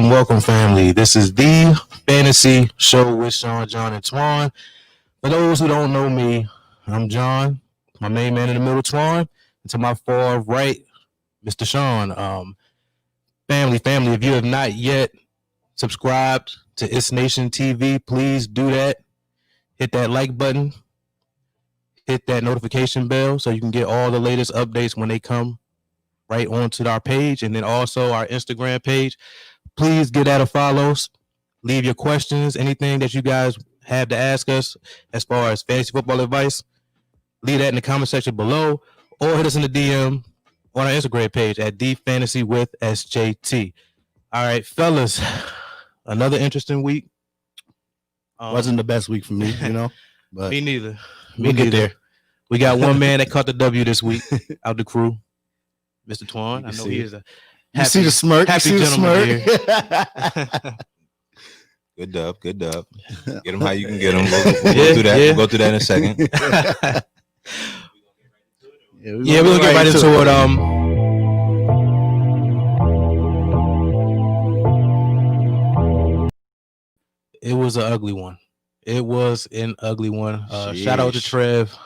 Welcome, family. This is the Fantasy Show with Sean, John, and Toine. For those who don't know me, I'm John, my main man in the middle, Toine, and to my far right, Mr. Sean. Family, if you have not yet subscribed to It's Nation TV, please do that. Hit that like button. Hit that notification bell so you can get all the latest updates when they come right onto our page, and then also our Instagram page. Please give that a follow. Leave your questions, anything that you guys have to ask us as far as fantasy football advice. Leave that in the comment section below, or hit us in the DM on our Instagram page at DFantasyWithSJT. All right, fellas, another interesting week. Wasn't the best week for me, but me neither. We'll get there. We got one man that caught the W this week out the crew, Mr. Toine. I know he is a you see the smirk. Happy gentleman here. Good dub. Get them how you can get them. We'll go through that. Yeah. We'll go through that in a second. We're gonna get right into it. It was an ugly one. Shout out to Trev.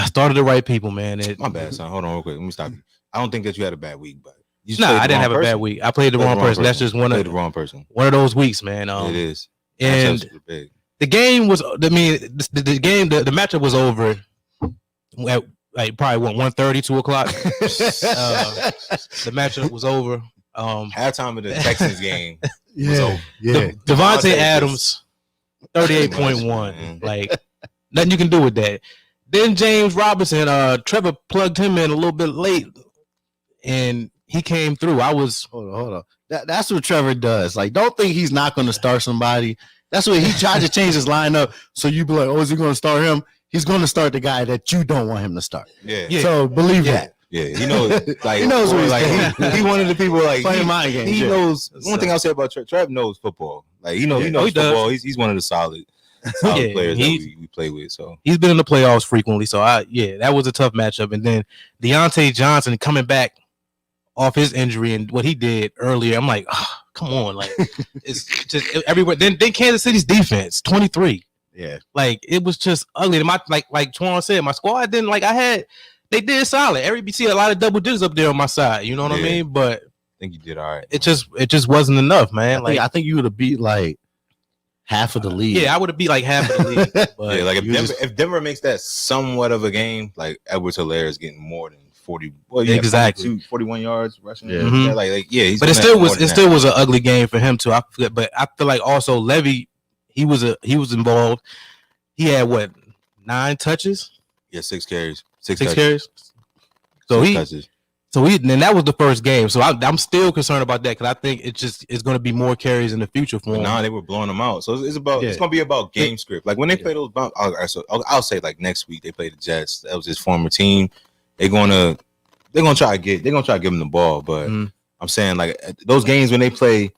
Started the right people, man. My bad, son. Hold on real quick. Let me stop you. I don't think that you had a bad week, but I didn't have a bad week. I played the wrong person. That's just one of the wrong weeks, man. It is. And the game was. I mean, the matchup was over at like probably 1:30, 2 o'clock. The matchup was over. Halftime of the Texans game was over. Yeah. Devontae Adams, 38.1. Like nothing you can do with that. Then James Robinson, Trevor plugged him in a little bit late, and he came through. Hold on. That's what Trevor does. Like, don't think he's not going to start somebody. That's what he tried to change his lineup. So you be like, oh, is he going to start him? He's going to start the guy that you don't want him to start. Yeah. So believe that. Yeah, he knows. Like he knows what he's doing. He one of the people like playing mind games. He knows. One thing I'll say about Trev knows football. Like he knows football. He's one of the solid players that we play with. So he's been in the playoffs frequently. So that was a tough matchup. And then Deontay Johnson coming back off his injury and what he did earlier. I'm like, oh, come on, like it's just everywhere. Then Kansas City's defense, 23. Yeah, like it was just ugly. Like Toine said, my squad didn't like. They did solid. You see a lot of double digits up there on my side. You know what I mean? But I think you did all right. It just wasn't enough, man. I think you would have beat like half of the league. Yeah, I would have beat like half of the league. But like if Denver makes that somewhat of a game, like Edwards-Helaire is getting more than 40. Well, exactly. 41 yards rushing. Yeah. Mm-hmm. But it still was an ugly game for him too. But I feel like also Levy, he was involved. He had 9 touches? Yeah, 6 carries. 6 carries. So then that was the first game. So I'm still concerned about that because I think it's going to be more carries in the future for him. Nah, they were blowing them out. So it's going to be about game script. Like when they play those bumps, I'll say like next week they play the Jets. That was his former team. They're gonna try to give him the ball. But I'm saying like those games when they play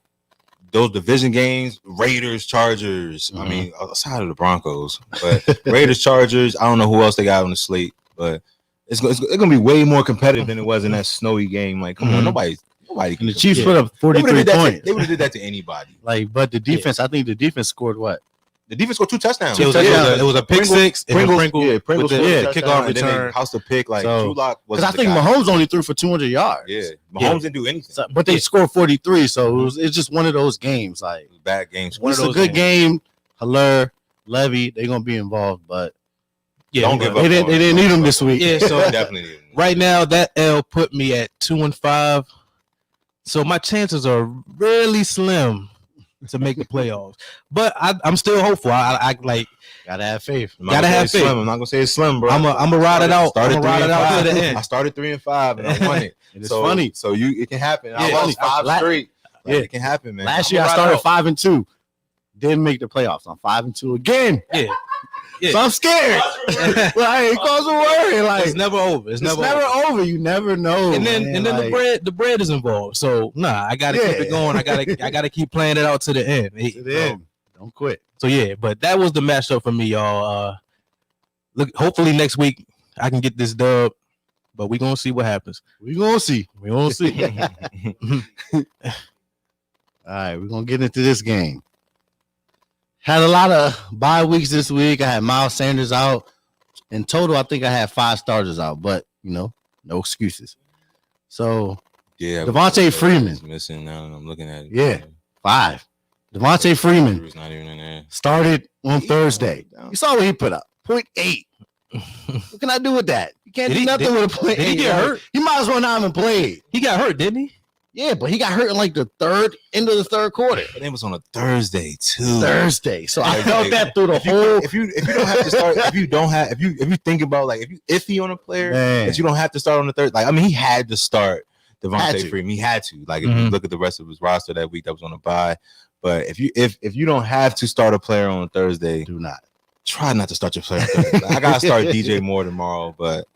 those division games, Raiders, Chargers. I mean, outside of the Broncos, but Raiders, Chargers. I don't know who else they got on the slate, but it's gonna be way more competitive than it was in that snowy game. Like, come on, nobody. And the Chiefs put up 43 points. They would have did that to anybody. Like, but the defense, I think the defense scored what? The defense scored 2 touchdowns. It was a pick six. Pringle kickoff return. House the pick. Like Drew Lock was. Because I think Mahomes only threw for 200 yards. Yeah, Mahomes didn't do anything. So, but they scored 43, so it's just one of those games. Like bad games. It's a good game. Helaire, Levy, they're gonna be involved, but don't give up. They didn't need them this week. Yeah, so definitely. Right now, that L put me at 2-5. So my chances are really slim to make the playoffs. But I'm still hopeful. I like Gotta have faith. Gotta have faith. I'm not gonna say it's slim, bro. I'm gonna ride it out. I'm gonna ride it out to the end. I started 3-5 and I won it. It's funny. So it can happen. I Yeah. lost 5 straight. Like, Yeah. it can happen, man. Last year I started 5-2. Didn't make the playoffs. I'm 5-2 again. Yeah. So I'm scared. Like, it causes worry. Like, It's never over. It's never over. You never know. And then man. the bread is involved. So I gotta keep it going. I gotta keep playing it out to the end. To the end. Don't quit. So yeah, but that was the matchup for me, y'all. Look, hopefully next week I can get this dub, but we're gonna see what happens. We're gonna see. We're gonna see. All right, we're gonna get into this game. Had a lot of bye weeks this week. I had Miles Sanders out. In total, I think I had 5 starters out, but no excuses. So Yeah, Devontae Freeman is missing now, and I'm looking at it. Yeah. 5. Devontae Freeman He's not even in there. started on Thursday. You saw what he put up. 0.8. What can I do with that? You can't do nothing with a 0.8. Did he get hurt? He might as well not even played. He got hurt, didn't he? Yeah, but he got hurt in like the end of the third quarter. But it was on a Thursday too. Thursday. So I felt that through the whole. If you don't have to start, if you think about like if you iffy on a player that you don't have to start on the third, like I mean he had to start Devontae Freeman. He had to. Like if you look at the rest of his roster that week that was on a bye. But if you don't have to start a player on Thursday, do not try not to start your player on Thursday. Like, I gotta start DJ Moore tomorrow, but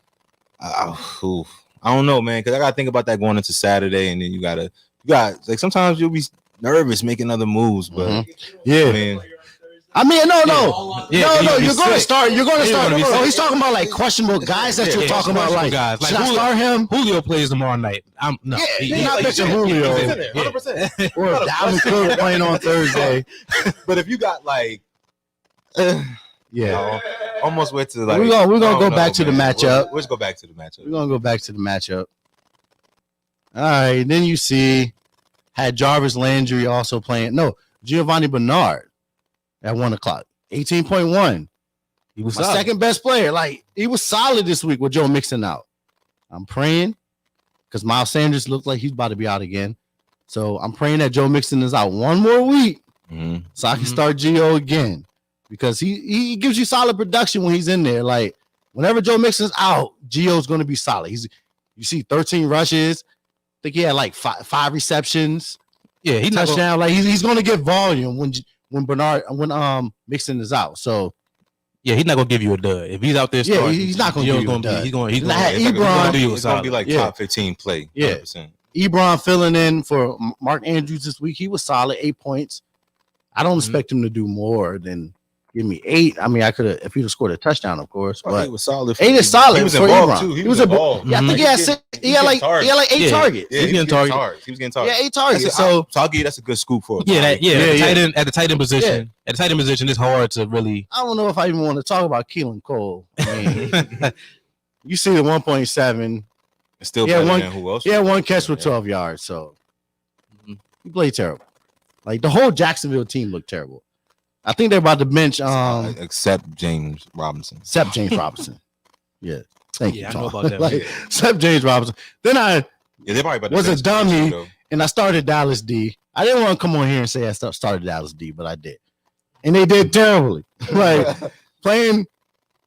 I don't know, man, because I gotta think about that going into Saturday, and then you got like sometimes you'll be nervous making other moves, but yeah, I mean, no. You're going to start. Oh, he's talking about like questionable guys that you're talking about. Like, guys. Should I start him? Julio plays tomorrow night. He's not pitching Julio. 100%. Or Dalvin Cook playing on Thursday. But if you got like, almost went to like. We're gonna go back to the matchup. Let's go back to the matchup. We're gonna go back to the matchup. All right, then you see had Jarvis Landry also playing. No, Giovanni Bernard at 1:00. 18.1. He was my second best player. Like he was solid this week with Joe Mixon out. I'm praying because Miles Sanders looked like he's about to be out again. So I'm praying that Joe Mixon is out one more week so I can start Gio again because he gives you solid production when he's in there. Like whenever Joe Mixon's out, Gio's going to be solid. You see 13 rushes. I think he had like five receptions. Yeah, he touchdown. Like he's going to get volume when Mixon is out. So yeah, he's not gonna give you a dud if he's out there. Starting, he's not gonna give you a dud. He's gonna It's gonna be like top 15 play. 100%. Ebron filling in for Mark Andrews this week. He was solid, 8 points. I don't expect him to do more than give me 8. I mean, I could have if he'd have scored a touchdown, of course. But 8 was solid. 8 is solid. He was for involved Ebron. too. He was involved. Yeah, I think he had 6. He had like 8 targets. Yeah, he was getting targets. He was getting targets. Yeah, 8 targets. So I'll give you that's a good scoop for. At the tight end position. At the tight end position, it's hard to really. I don't know if I even want to talk about Keelan Cole. I mean, you see the 1.7. It's still better than who else? He had 1 catch for 12 yards. So he played terrible. Like the whole Jacksonville team looked terrible. I think they're about to bench except James Robinson. Yeah. Thank you. I know about that. Except James Robinson. Then they probably about to was a dummy though. and I started Dallas D. I didn't want to come on here and say I started Dallas D, but I did. And they did terribly. Like playing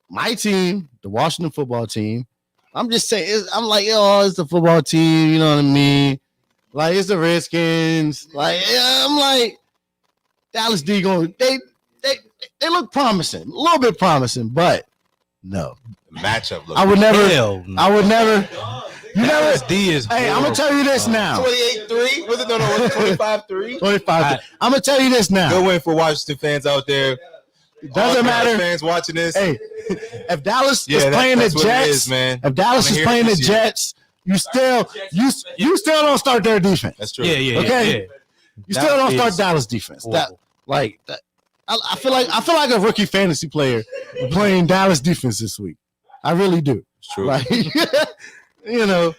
my team, the Washington football team. I'm just saying, it's the football team, you know what I mean? Like it's the Redskins. Like I'm like Dallas D going. They look promising, a little bit promising, but no matchup. I would never. Dallas D is. Hey, I'm gonna tell you this now. 28-3. Was it no? Was it 25-3? 25. I'm gonna tell you this now. Good win for Washington fans out there. Doesn't matter. Fans watching this. Hey, if Dallas is playing the Jets, if Dallas is playing the Jets, you still don't start their defense. That's true. Yeah. Okay. Yeah. You still don't start Dallas defense. I feel like a rookie fantasy player playing Dallas defense this week. I really do. It's true. Like, you know.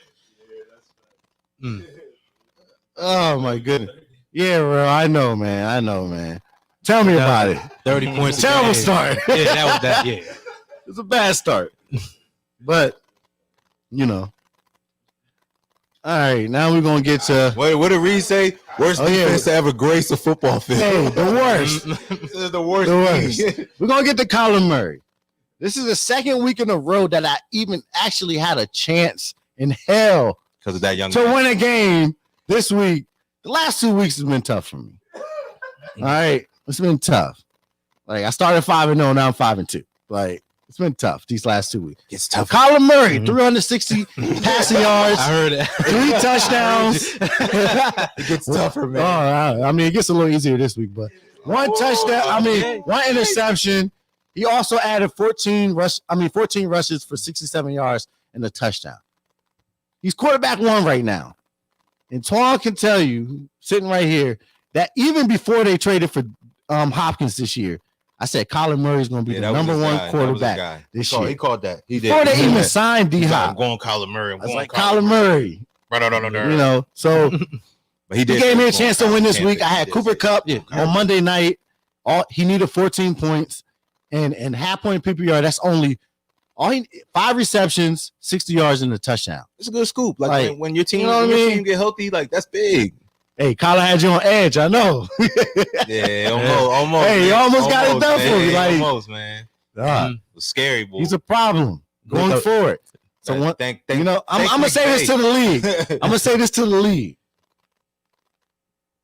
Oh my goodness. Yeah, bro. I know, man. Tell me about it. 30 points. Terrible start. Yeah, that was that. Yeah. It's a bad start. But you know. All right, now we're gonna get to what did Reed say? Worst defense to ever grace a football field. Hey, the worst. This is the worst. We're going to get to Kyler Murray. This is the second week in a row that I even actually had a chance in hell because of that young to win a game this week. The last 2 weeks has been tough for me. All right. It's been tough. Like, I started 5-0, now I'm 5-2. Like, it's been tough these last 2 weeks. It's tough. Kyler Murray, 360 passing yards. I heard it. 3 touchdowns. It gets tougher, man. I mean, it gets a little easier this week, but 1 touchdown. 1 interception. He also added 14 rushes for 67 yards and a touchdown. He's quarterback 1 right now. And Toine can tell you, sitting right here, that even before they traded for Hopkins this year, I said Kyler Murray is going to be the number 1 quarterback this year. He called that. He did. Before they even signed D-Hop. I'm going Kyler Murray. I was like, Kyler Murray. You know, so but he gave me a chance to win this week. I had Cooper Kupp on Monday night. He needed 14 points and half-point PPR. That's only 5 receptions, 60 yards, and a touchdown. It's a good scoop. Like when your team, team get healthy, like that's big. Hey, Kyler had you on edge. I know. Yeah, almost. Hey, he almost got it done for me. Like, almost, man. It was scary, boy. He's a problem going forward. So I'm gonna say this to the league. I'm gonna say this to the league.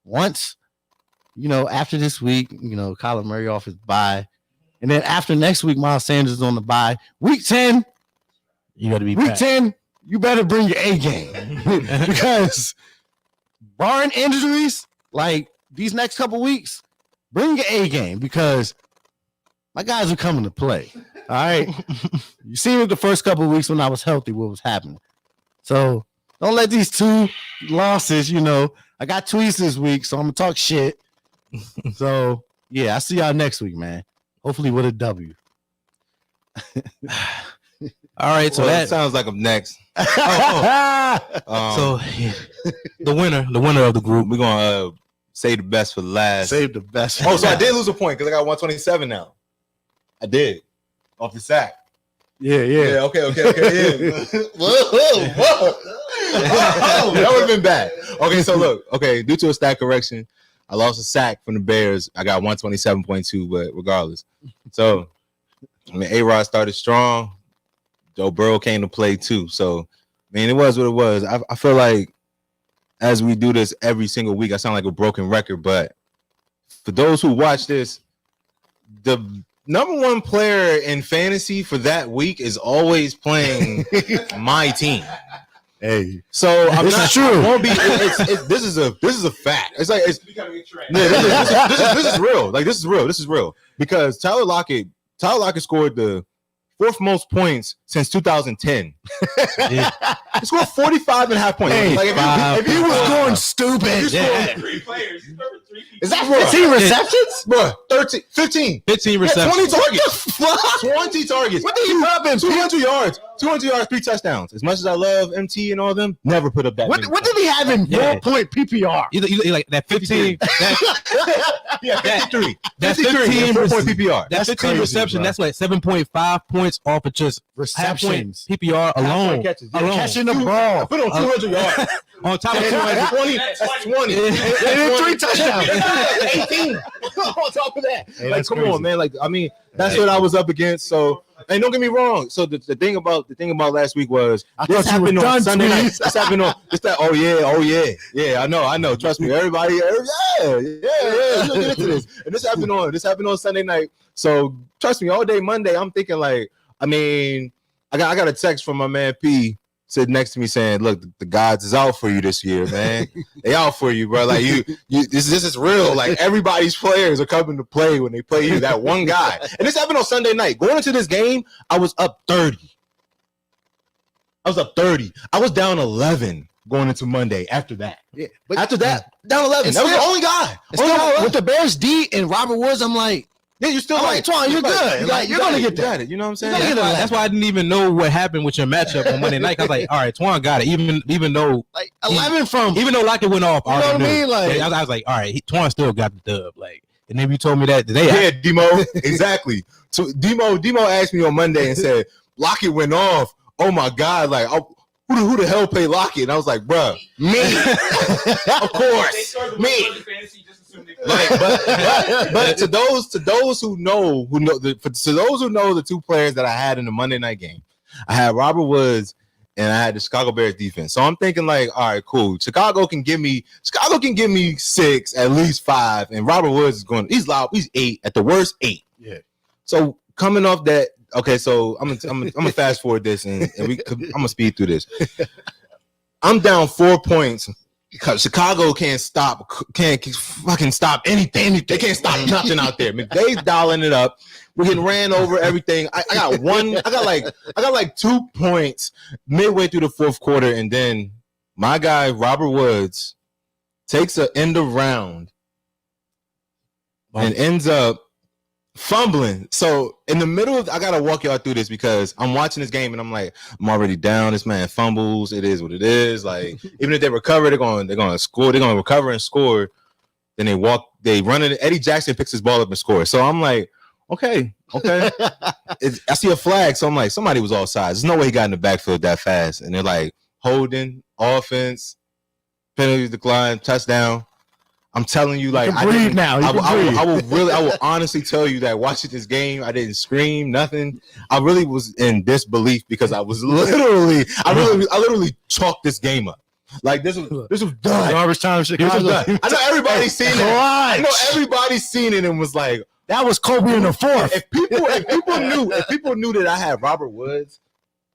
Once, after this week, Kyler Murray off his bye, and then after next week, Miles Sanders is on the bye. Week 10, you got to be week 10. You better bring your A game because barring injuries, like these next couple weeks, bring your A game because my guys are coming to play. All right. You seen it the first couple of weeks when I was healthy, what was happening. So don't let these 2 losses, I got tweets this week, so I'm going to talk shit. So, yeah, I'll see y'all next week, man. Hopefully with a W. All right, so that sounds like I'm next. So the winner of the group. We're gonna save the best for last. Save the best. So I did lose a point because I got 127 now. I did off the sack. Yeah. Okay. Yeah. Whoa. That would have been bad. Okay, so look. Okay, due to a stat correction, I lost a sack from the Bears. I got 127.2, but regardless. So, A-Rod started strong. Joe Burrow came to play too. So, it was what it was. I feel like as we do this every single week, I sound like a broken record. But for those who watch this, the number 1 player in fantasy for that week is always playing my team. Hey, so I'm this not is true. This is a fact. It's like it's becoming a trend. This is real. Like this is real because Tyler Lockett scored the 4th most points since 2010. He scored 45.5 points. Hey, like if you was going stupid, 3 players. Is that 15 receptions? Bro, 15 receptions. 20 targets. 20 targets. What did he put up in? 200 yards. 200 yards, 3 touchdowns. As much as I love MT and all of them, never put up that. What did he have in 4-point PPR? Either like that 15. 53. That's 15 4-point PPR. That's 15 crazy, reception. Bro. That's like 7.5 points off of just receptions. PPR alone. Catching the ball. I put on 200 yards. On top of 220. That's 20. And 3 touchdowns. 18. On top of that. Hey, like, come on, man. Like, that's what I was up against. So, and don't get me wrong. So the thing about last week was this happened on Sunday night. This happened on yeah. I know. Trust me, everybody. Yeah. We'll get into this. And this happened on Sunday night. So trust me, all day Monday, I'm thinking like, I got a text from my man P sitting next to me saying, "Look, the gods is out for you this year, man. They out for you, bro. Like you this is real. Like everybody's players are coming to play when they play you. That one guy." And this happened on Sunday night. Going into this game, I was up 30. I was down 11 going into Monday. After that, but after that, down 11. That was the only guy. With the Bears D and Robert Woods, I'm like. Yeah, you're still like, Toine, you're good. You're going to get that. You know what I'm saying? That's why I didn't even know what happened with your matchup on Monday night. I was like, all right, Toine got it. Even though like 11 even though Lockett went off, you know what I mean? Like I was like, all right, Toine still got the dub. Like, and then you told me that today. Yeah, Demo, exactly. So Demo asked me on Monday and said Lockett went off. Oh my God, like who the hell played Lockett? And I was like, bruh, me. Of course, me. Like, but to those who know the two players that I had in the Monday night game, I had Robert Woods and I had the Chicago Bears defense. So I'm thinking like, all right, cool. Chicago can give me 6, at least 5, and Robert Woods is going. He's 8 at the worst 8. Yeah. So coming off that, okay. So I'm gonna fast forward this and I'm gonna speed through this. I'm down 4 points. Because Chicago can't fucking stop anything. They can't stop nothing out there. McVay's dialing it up. We're getting ran over everything. I got like 2 points midway through the fourth quarter, and then my guy Robert Woods takes an end of round and ends up fumbling. So in the middle of, I gotta walk y'all through this because I'm watching this game and I'm like, I'm already down. This man fumbles. It is what it is. Like, even if they recover, they're gonna score. They're gonna recover and score. Then they run it. Eddie Jackson picks his ball up and scores. So I'm like, okay. I see a flag, so I'm like, somebody was offside. There's no way he got in the backfield that fast. And they're like, holding, offense, penalties decline, touchdown. I'm telling you, like, I will honestly tell you that watching this game, I didn't scream, nothing. I really was in disbelief because I literally chalked this game up. Like, this was done. Garbage time, Chicago. I know everybody's seen it. I know everybody's seen it and was like, that was Kobe in the fourth. If people knew that I had Robert Woods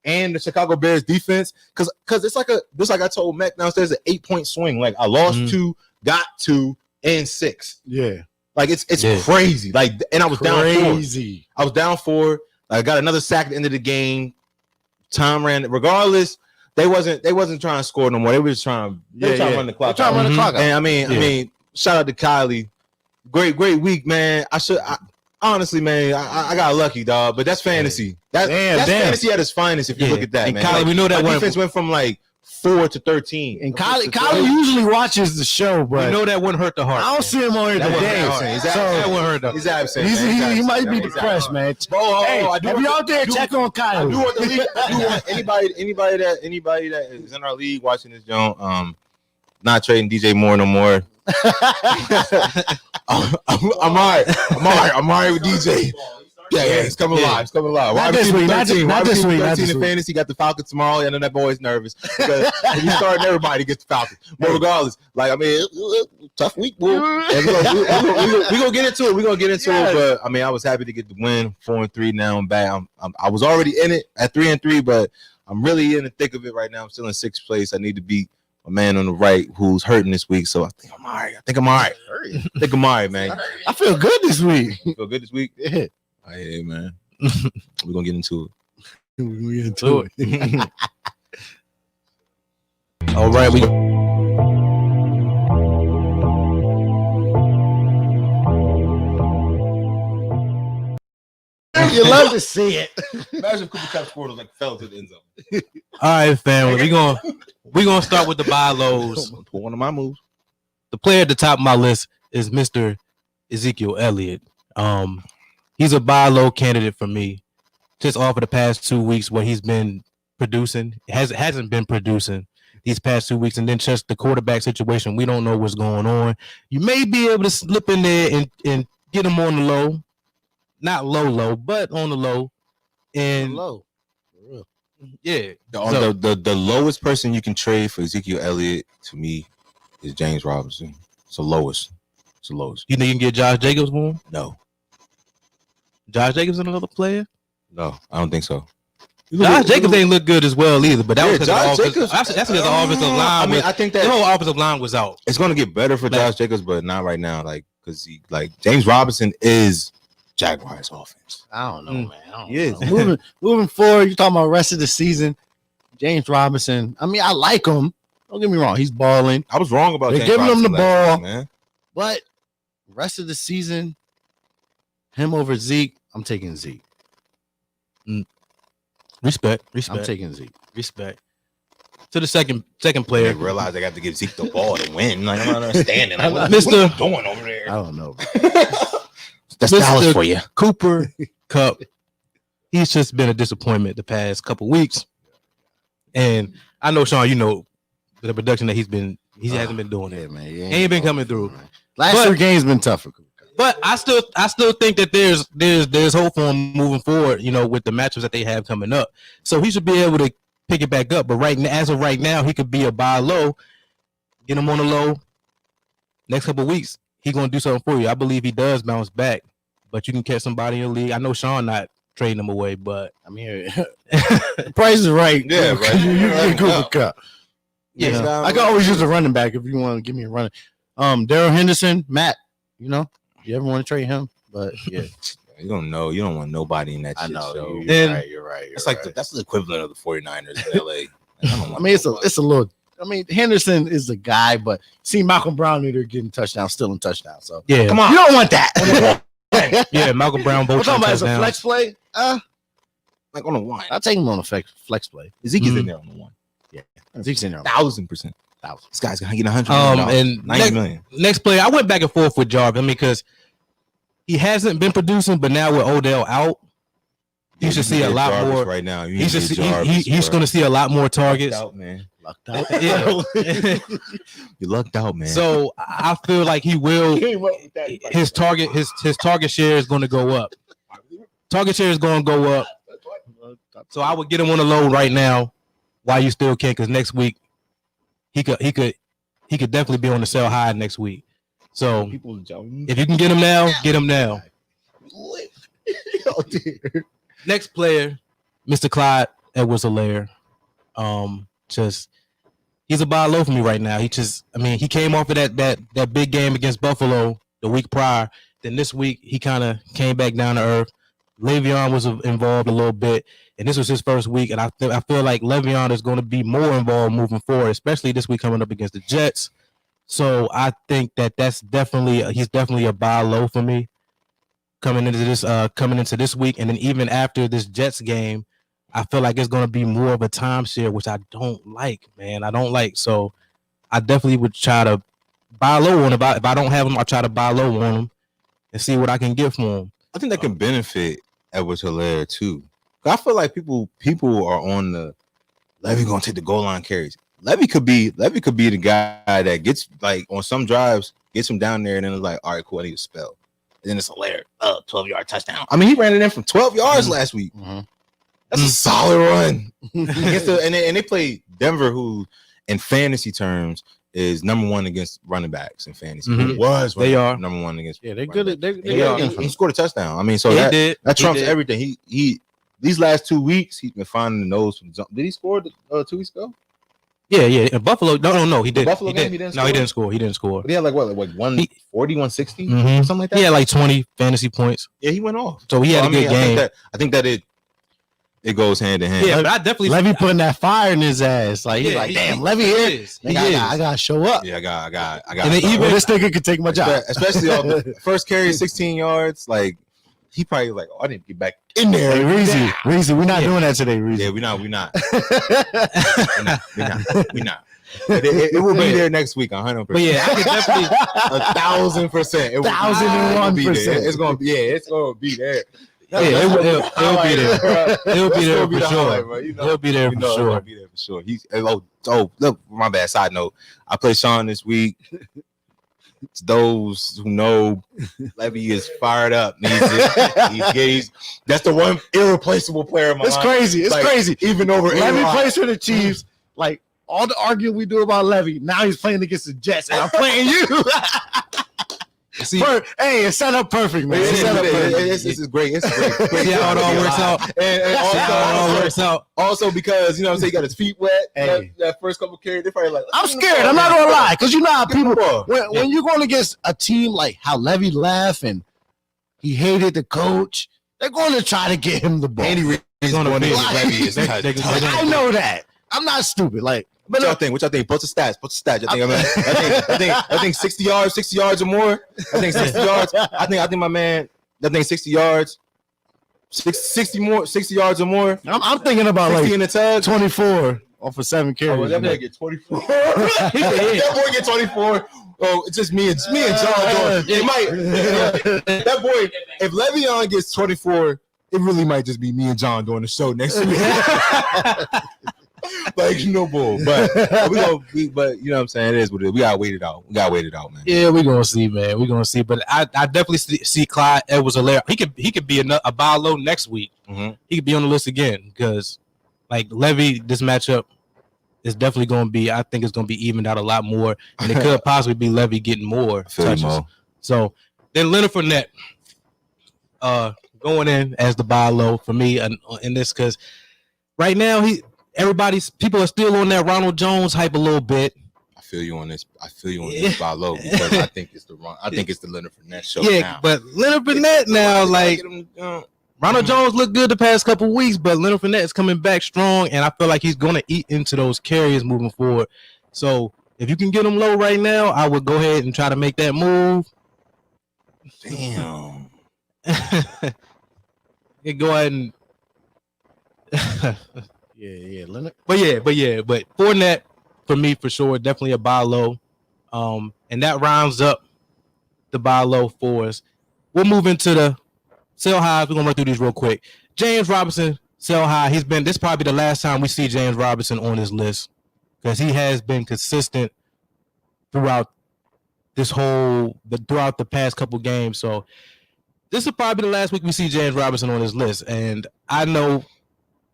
and the Chicago Bears defense, because it's like I told Mac downstairs, an 8-point swing. Like, I lost 2. Got 2 and 6. Yeah. Like it's crazy. Like, and I was down 4. I was down 4. I got another sack at the end of the game. Time ran. Regardless, they wasn't trying to score no more. They were just trying to run the clock. Trying to run the clock out. And I mean, shout out to Kylie. Great week, man. Honestly, man, I got lucky, dog. But that's fantasy. That's fantasy at its finest. If you look at that, and man. Kylie, we know that defense went from like 4 to 13. And Kylie usually watches the show, but you know that wouldn't hurt the heart. I don't see him on here today. That wouldn't hurt the heart. He's absent. He might be depressed, man. Hey, if you out there, check on Kylie. I do want the league. I do want anybody that is in our league watching this, Joan. Not trading DJ Moore no more. I'm all right. I'm all right with DJ. Yeah, it's coming live. Not this week. Not this week. In fantasy, got the Falcons tomorrow. I know that boy's nervous because he's starting everybody gets the Falcons. But regardless, like, I mean, tough week, boy. We're gonna get into it. But I mean, I was happy to get the win. 4-3 now. I'm back. I was already in it at 3-3, but I'm really in the thick of it right now. I'm still in 6th place. I need to beat a man on the right who's hurting this week. So I think I'm all right. I think I'm all right, man. I feel good this week. You feel good this week? Yeah. Hey, man. We're gonna get into it. All right, you love to see it. Imagine if Cooper Cup scored like fell to the end zone. all right, family. We're gonna start with the buy lows. One of my moves. The player at the top of my list is Mr. Ezekiel Elliott. He's a buy low candidate for me. Just off of the past 2 weeks where he's been producing, hasn't been producing these past 2 weeks, and then just the quarterback situation. We don't know what's going on. You may be able to slip in there and get him on the low, not low, but on the low. And low. Yeah. The lowest person you can trade for Ezekiel Elliott to me is James Robinson. It's the lowest. You think you can get Josh Jacobs for him? No. Josh Jacobs another player? No, I don't think so. Josh Jacobs ain't look good as well either, but that was Josh Jacobs. That's because the offensive line. I think that the whole offensive line was out. It's going to get better for Josh Jacobs, but not right now. Like, because James Robinson is Jaguars offense. I don't know, man. Moving forward, you're talking about rest of the season. James Robinson. I mean, I like him. Don't get me wrong. He's balling. I was wrong about They're James giving Robinson him the ball, time, man. But rest of the season, him over Zeke. I'm taking Zeke. Respect. I'm taking Zeke. Respect. To the second player. They realize they got to give Zeke the ball to win. Like, I'm not understanding. Like, what doing over there? I don't know. That's Dallas for you. Cooper Kupp. He's just been a disappointment the past couple weeks. And I know, Sean, you know the production that he hasn't been doing it. Man. He ain't been coming through. Man. Last 3 games been tough for Cooper Cup. But I still think that there's hope for him moving forward, you know, with the matchups that they have coming up. So he should be able to pick it back up. But as of right now, he could be a buy low, get him on the low. Next couple of weeks, he's gonna do something for you. I believe he does bounce back, but you can catch somebody in the league. I know Sean not trading him away, but I'm here. The price is right. Yeah, right. You get Cooper Cup. yeah. Yeah, I can always use a running back if you want to give me a running. Daryl Henderson, Matt. You know, you ever want to trade him? But yeah, You don't know. You don't want nobody in that shit. I know. So. You're right. It's like that's the equivalent of the 49ers in LA. I mean, it's a little. I mean, Henderson is the guy, but see Malcolm Brown either getting touchdowns, stealing touchdowns. So yeah, come on, you don't want that. yeah. Malcolm Brown both We're talking about as a touchdowns. flex play. Like on a one. I'll take him on a flex play. Ezekiel's in there on the one. Zeke's in there. 1,000%. This guy's gonna get 100 and 90 million. Next play, I went back and forth with Jarvis. I mean, because he hasn't been producing, but now with Odell out, you should see a lot Jarvis more right now. He's going to see a lot more targets. Lucked out, man. Lucked out. Yeah. You lucked out, man. So I feel like he will. His target share is going to go up. Target share is going to go up. So I would get him on the low right now, while you still can, because next week he could definitely be on the sell high next week. So if you can get him now, get him now. Oh, dear. Next player, Mr. Clyde Edwards-Helaire. He's a buy low for me right now. He came off of that big game against Buffalo the week prior. Then this week he kind of came back down to earth. Le'Veon was involved a little bit, and this was his first week. And I feel like Le'Veon is going to be more involved moving forward, especially this week coming up against the Jets. So I think he's definitely a buy low for me coming into this week, and then even after this Jets game, I feel like it's going to be more of a timeshare, which I don't like, man. I don't like. So I definitely would try to buy low on him. If I don't have him, I'll try to buy low on him and see what I can get for him. I think that can benefit Edwards-Helaire too. I feel like people are on the Levy gonna take the goal line carries. Levy could be the guy that gets like on some drives, gets him down there, and then it's like, all right, cool, I need a spell. And then it's Helaire, 12-yard touchdown. I mean, he ran it in from 12 yards last week. Mm-hmm. That's a solid run. and they played Denver, who in fantasy terms is number one against running backs in fantasy. Mm-hmm. They are number one against. Yeah, they're good. He scored a touchdown. I mean, so that trumps everything. He these last 2 weeks he's been finding the nose from the jump. Did he score 2 weeks ago? Yeah. Buffalo. No, he didn't. Buffalo game, he didn't score? No, he didn't score. But he had like 140, 160, something like that. He had like 20 fantasy points. Yeah, he went off. So he had a good game. I think that it goes hand in hand. Yeah, but I definitely Levy putting that fire in his ass. Like he's like, damn, Levy here. I gotta show up. Yeah, I got. And then even this nigga could take my job, especially on the first carry, 16 yards. Like he probably like, I need to get back in there. Hey, Reezy, we're not doing that today, Reezy. Yeah, we're not. We're not. It will be there next week, 100%. But yeah, I could definitely 1,000%. 1,001%. It's gonna be. Yeah, it's gonna be there. Yeah, it'll be there. It'll be there for sure. It'll be there for sure. It'll be there for sure. Look, my bad. Side note: I play Sean this week. It's those who know Levy is fired up. That's the one irreplaceable player in my life. It's crazy. It's crazy. Even over Levy plays for the Chiefs. Like all the arguing we do about Levy, now he's playing against the Jets, and I'm playing you. See, hey, it's set up perfect, man. This is great. It's great. See how it all works out. And also, also because, you know what I'm saying, he got his feet wet. Hey. That first couple carries, they're probably like, I'm scared. I'm not gonna lie, because you know how people when you're going against a team like how Levy left and he hated the coach, they're going to try to get him the ball. Andy Reid is going to be Levy. I know that. I'm not stupid. Like, what y'all think? Post the stats. I think 60 yards or more. I think 60 yards. I think my man. I think 60 yards. 60 yards or more. I'm thinking about like in the tug. 24 off of 7 carries. That boy get 24. That boy get 24. Oh, it's just me and John doing. It might. That boy. If Le'Veon gets 24, it really might just be me and John doing the show next week. like no bull. But but you know what I'm saying? It is what it is. We gotta wait it out. Man. Yeah, we're gonna see, man. We're gonna see. But I definitely see Clyde Edwards-Helaire. He could be a buy low next week. Mm-hmm. He could be on the list again because like Levy, this matchup is definitely gonna be. I think it's gonna be evened out a lot more, and it could possibly be Levy getting more touches. So then Leonard Fournette, going in as the buy low for me in this because right now people are still on that Ronald Jones hype a little bit. I feel you on this buy low because I think it's the Leonard Fournette show. Yeah, now. But Leonard Fournette now, like Ronald Jones looked good the past couple weeks, but Leonard Fournette is coming back strong, and I feel like he's gonna eat into those carries moving forward. So if you can get him low right now, I would go ahead and try to make that move. Damn. You go ahead and Leonard. But Fournette for me for sure, definitely a buy low. And that rounds up the buy low for us. We'll move into the sell highs. We're gonna run through these real quick. James Robinson, sell high. This is probably the last time we see James Robinson on this list because he has been consistent throughout throughout the past couple games. So this is probably the last week we see James Robinson on this list. And I know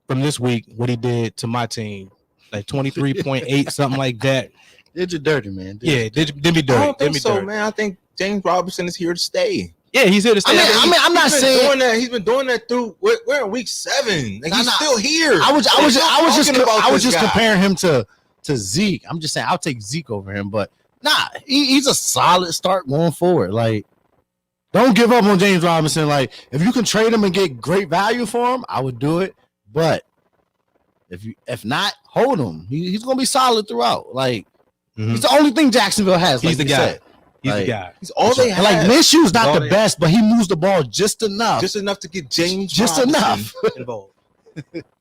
from this week what he did to my team, like 23.8, something like that. Did you dirty, man? Did me dirty. I don't think so, man. I think James Robinson is here to stay. Yeah, he's here to stay. I'm not saying doing that. He's been doing that through. We're in week 7. Like, he's still here. I was just comparing him to Zeke. I'm just saying I'll take Zeke over him, but he's a solid start going forward. Like, don't give up on James Robinson. Like, if you can trade him and get great value for him, I would do it. But if not, hold him. He's gonna be solid throughout. Like, he's the only thing Jacksonville has. He's like the guy. Said. He's like, the guy. He's all they have. Like, Minshew's not the best, but he moves the ball just enough. Just enough to get James just Robinson enough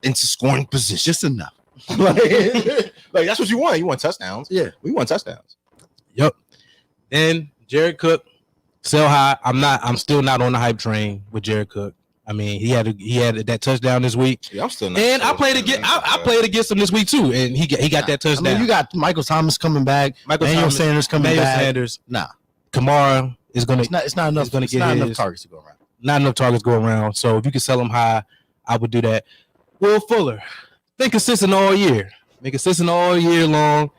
into scoring position. Just enough. like that's what you want. You want touchdowns. Yeah, we want touchdowns. Yep. Then Jared Cook, sell high. I'm still not on the hype train with Jared Cook. I mean, he had that touchdown this week. Yeah, I'm still not. And I played against him this week too, and he got that touchdown. I mean, you got Michael Thomas coming back, Daniel Sanders coming back. Sanders. Nah, Kamara is gonna. It's not enough. It's not enough targets to go around. Not enough targets go around. So if you can sell him high, I would do that. Will Fuller, been consistent all year. Been consistent all year long.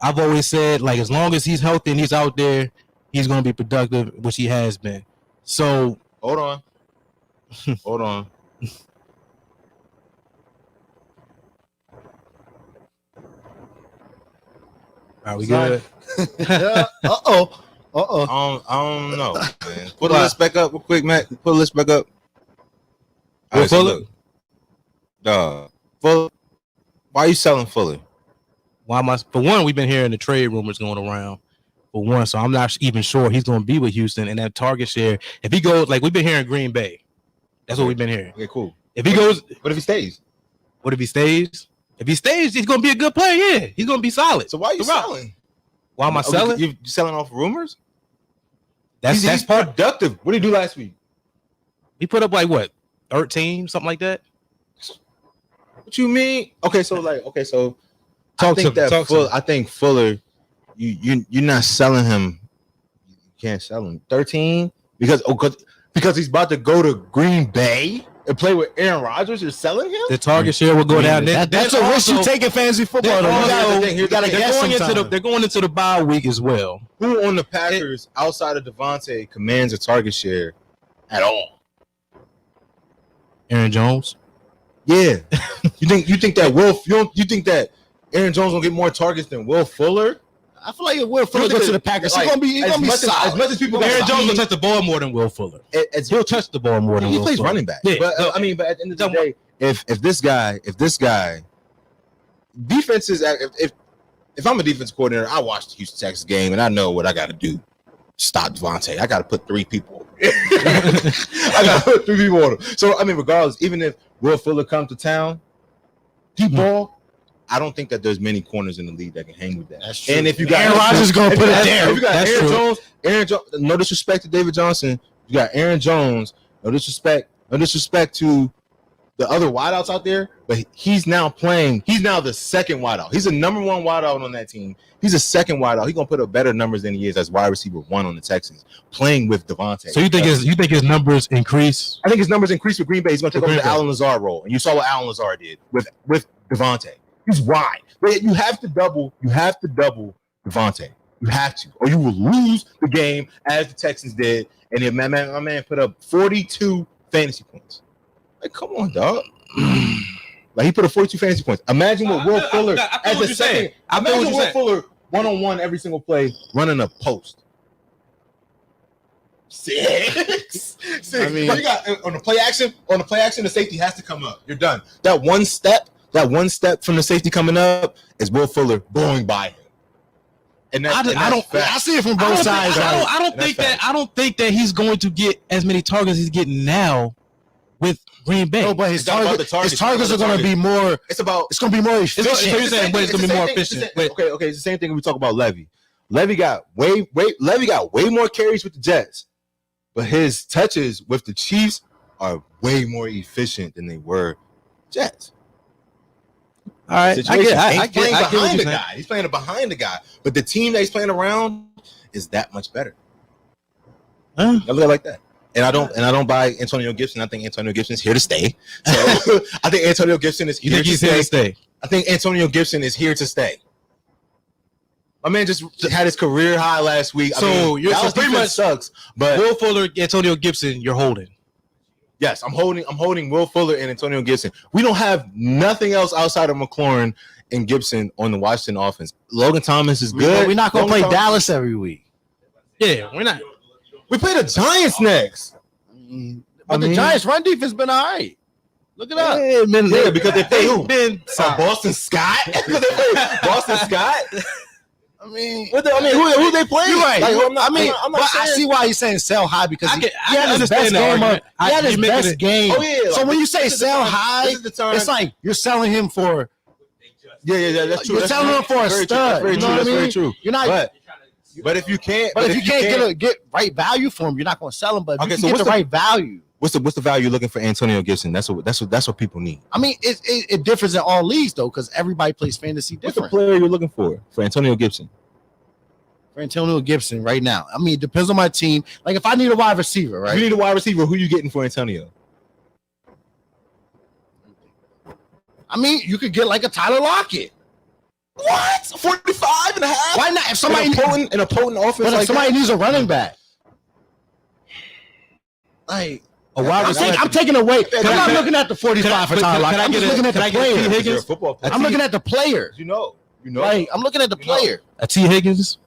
I've always said, like, as long as he's healthy and he's out there, he's gonna be productive, which he has been. So hold on. Hold on. Are we good? Uh-oh. I don't know, man. Put the list back up real quick, Matt. Put the list back up. Right, Fuller? Fuller. Why are you selling Fuller? Why am I? For one, we've been hearing the trade rumors going around. For one, so I'm not even sure he's going to be with Houston and that target share. If he goes, like we've been hearing Green Bay. That's what we've been hearing. Okay, cool. If he goes, what if he stays? What if he stays? If he stays, he's going to be a good player. Yeah, he's going to be solid. So why are you selling? Why am I selling? You selling off rumors? That's productive. What did he do last week? He put up like what, 13, something like that. What you mean? I think Fuller, you're not selling him. You can't sell him 13 because he's about to go to Green Bay and play with Aaron Rodgers. You're selling him. The target share will go down. That's a risk you take in fantasy football. They're going into the bye week as well. Who on the Packers outside of Devontae commands a target share at all? Aaron Jones. Yeah. you think that Aaron Jones will get more targets than Will Fuller? I feel like if Will Fuller goes to the Packers, he's gonna be solid. As much as people, Aaron Jones will touch the ball more than Will Fuller. He'll touch the ball more than Will Fuller. He plays running back. Yeah, but at the end of the day, if this guy, defenses, if I'm a defense coordinator, I watch the Houston Texans game and I know what I got to do. Stop Devontae. I got to put 3 people. On him. So I mean, regardless, even if Will Fuller comes to town, deep ball. I don't think that there's many corners in the league that can hang with that. That's true. And if you got Aaron Rodgers gonna put it there. If you got Aaron Jones, no disrespect to David Johnson. You got Aaron Jones. No disrespect to the other wideouts out there, but he's now the second wideout. He's the number one wideout on that team. He's a second wideout. He's gonna put up better numbers than he is as wide receiver 1 on the Texans, playing with Devontae. So you think his numbers increase? I think his numbers increase with Green Bay. He's gonna take over the Allen Lazard role, and you saw what Allen Lazard did with Devontae. He's wide. But you have to double Devontae. You have to, or you will lose the game as the Texans did. And if my man put up 42 fantasy points. Like, come on, dog. Like, he put up 42 fantasy points. Imagine what Will Fuller as a second. Imagine Will Fuller one-on-one every single play running a post. Six. I mean, but you got on the play action, the safety has to come up. You're done. That one step from the safety coming up is Will Fuller blowing by him. And I see it from both sides. I don't think that he's going to get as many targets he's getting now with Green Bay. No, but his targets are going to be more. It's going to be more efficient. So you're saying, but it's going to be more efficient. Okay. It's the same thing when we talk about Levy. Levy got way more carries with the Jets, but his touches with the Chiefs are way more efficient than they were Jets. All right, He's playing behind the guy, but the team that he's playing around is that much better. I look at it like that, and I don't buy Antonio Gibson. I think Antonio Gibson's here to stay. So I think Antonio Gibson is here to stay. I think Antonio Gibson is here to stay. My man just had his career high last week. So you're pretty much sucks. But Will Fuller, Antonio Gibson, you're holding. Yes, I'm holding Will Fuller and Antonio Gibson. We don't have nothing else outside of McLaurin and Gibson on the Washington offense. Logan Thomas is good. We're not going to play Dallas every week. Yeah, we're not. We play the Giants next. But the Giants' run defense been all right. Look it up. Yeah, because they play who? Boston Scott. Because they play Boston Scott. I mean, who they play? You're right. Like, I see why he's saying sell high because he had his understand best game. that He had his best game. Oh yeah. So when you say sell high, it's like you're selling him for. Yeah, that's true. You're selling him for a stud. That's very true. You're not. But if you can't, get right value for him, you're not going to sell him. But if you get the right value. What's the value you're looking for Antonio Gibson? That's what people need. I mean, it differs in all leagues though, because everybody plays fantasy different. What's the player you're looking for Antonio Gibson? For Antonio Gibson right now, I mean, it depends on my team. Like if I need a wide receiver, right? If you need a wide receiver, who you getting for Antonio? I mean, you could get like a Tyler Lockett. What? 45 and a half? Why not? If somebody in a potent offense, but if somebody needs a running back, like. I'm taking away. I'm not looking at the 45 for Tyler Lockett. I'm just looking at the player. I'm looking at the player. You know. Like, I'm looking at the player. A T. Higgins?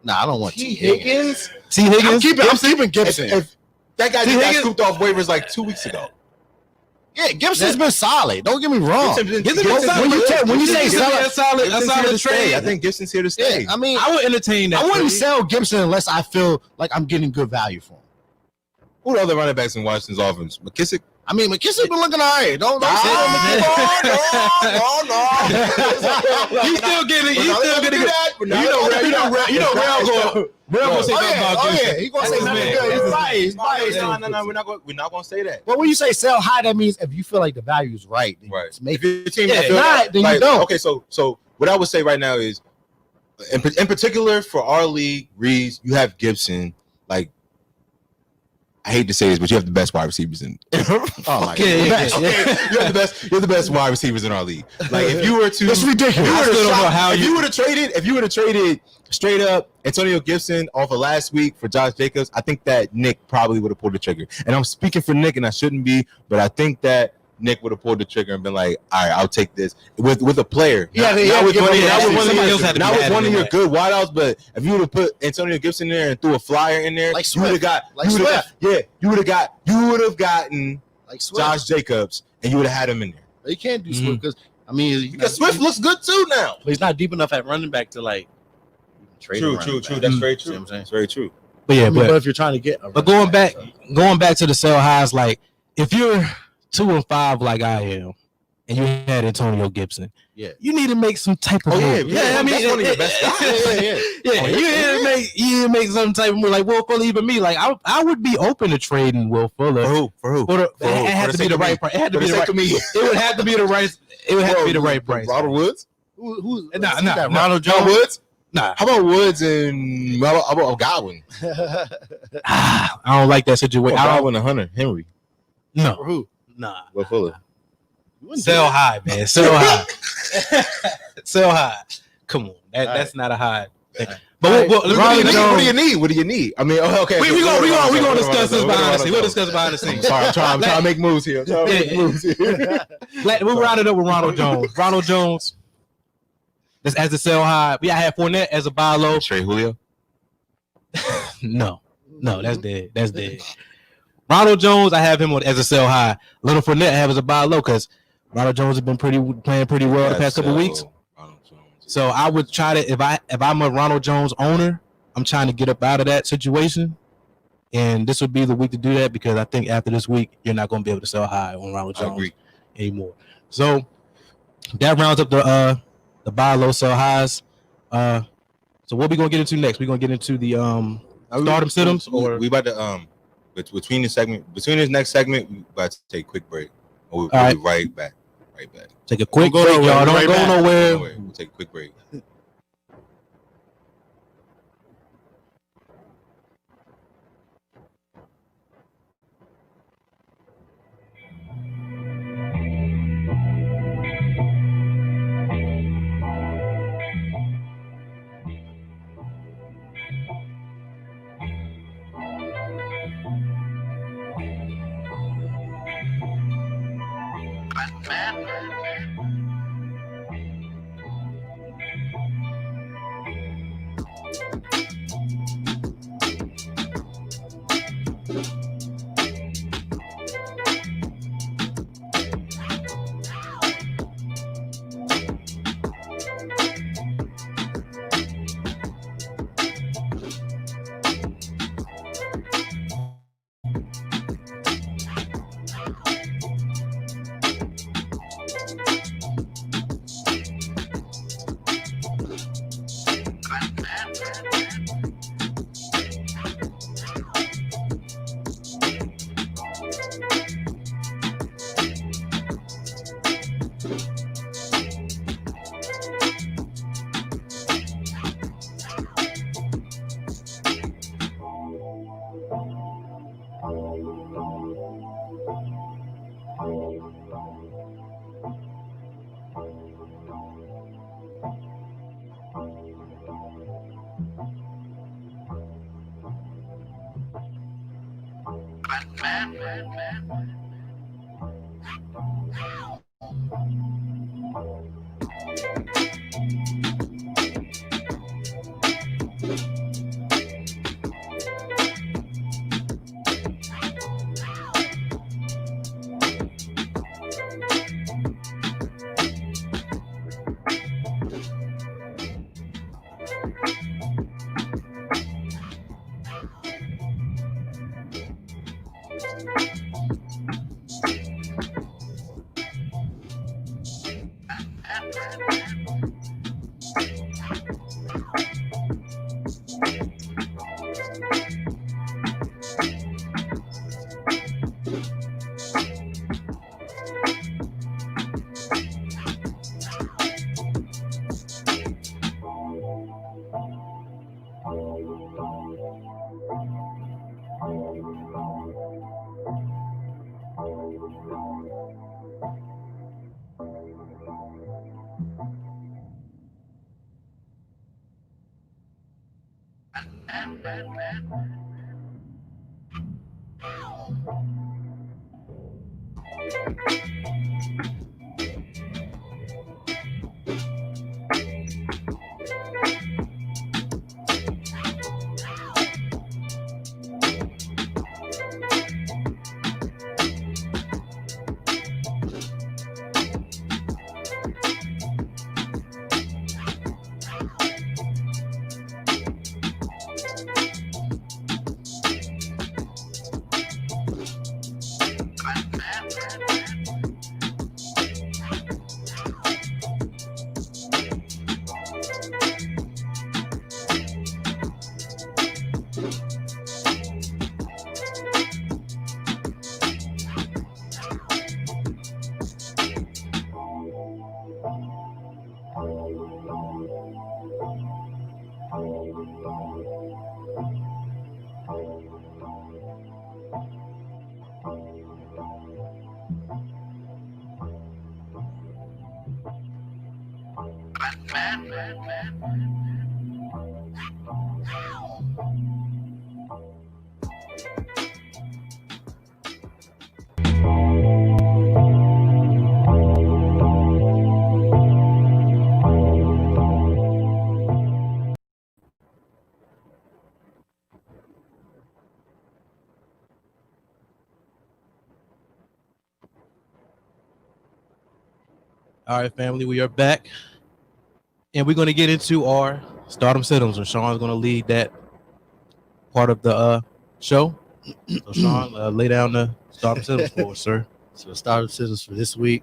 Nah, I don't want T. Higgins. T. Higgins? I'm keeping Gibson. If that guy just got scooped off waivers like 2 weeks ago. Yeah, Gibson's been solid. Don't get me wrong. When you say solid, a solid trade. I think Gibson's here to stay. Yeah, I mean, I would entertain that. I wouldn't sell Gibson unless I feel like I'm getting good value for him. Who are the other running backs in Washington's offense? McKissick. I mean, McKissick been looking all right. Don't say No. He's still getting that. You know, Real gonna say something about Gibson. Yeah, he gonna say something good. He's biased. No, we're not gonna say that. But when you say sell high, that means if you feel like the value is right, then right. Make if your team then you don't. Okay, so what I would say right now is, in particular for our league, Reeves, you have Gibson. Like, I hate to say this, but you have the best wide receivers in. Oh my god! You have the best wide receivers in our league. Like, if you were to, that's ridiculous. If you would have traded straight up Antonio Gibson off of last week for Josh Jacobs, I think that Nick probably would have pulled the trigger. And I'm speaking for Nick, and I shouldn't be, but I think that Nick would have pulled the trigger and been like, "All right, I'll take this with a player." Not with one of your good wideouts, but if you would have put Antonio Gibson there and threw a flyer in there, like you would have gotten like Swift. Josh Jacobs, and you would have had him in there. You can't do Swift because Swift looks good too now. But he's not deep enough at running back to like trade. True. That's very true. That's very true. But yeah, but if you're trying to get, but going back to the sell highs, like if you're 2-5 like I am, and you had Antonio Gibson. Yeah. You need to make some type of move. I mean, that's one of your best guys. You need to make some type of move. Like Will Fuller, even me. Like I would be open to trading Will Fuller. For who? It had to be the right price. It had to be the right. It would have to be the right. It would have to be the right price. Robert Woods? Who's Ronald Jones? Woods? Nah. How about Woods and how about Godwin? I don't like that situation. Godwin and Hunter Henry. No. Who? Nah. Will Fuller. Sell high, man. Sell high. Sell high. Come on. That's not a high thing. But what do you need? What do you need? I mean, okay. We're gonna discuss this behind the scenes. We'll discuss behind the scenes. Sorry, I'm trying to make moves here. We'll round it up with Ronald Jones. Ronald Jones. That's as a sell high. I had Fournette as a buy low. Trey Julio. No, that's dead. That's dead. Ronald Jones, I have him as a sell high. Little Fournette I have as a buy low because Ronald Jones has been playing pretty well the past couple of weeks. So I would try to if I'm a Ronald Jones owner, I'm trying to get up out of that situation. And this would be the week to do that because I think after this week, you're not going to be able to sell high on Ronald Jones anymore. So that rounds up the buy low, sell highs. So what we gonna get into next? We gonna get into the stardom sit-ems, or we about to between this next segment, we about to take a quick break. We'll be right back. Take a quick break, y'all. Don't go nowhere. We'll take a quick break. All right, family, we are back, and we're going to get into our stardom sit-ems. And Sean's going to lead that part of the show. So, Sean, lay down the stardom sit-ems for us, sir. So the stardom sit-ems for this week: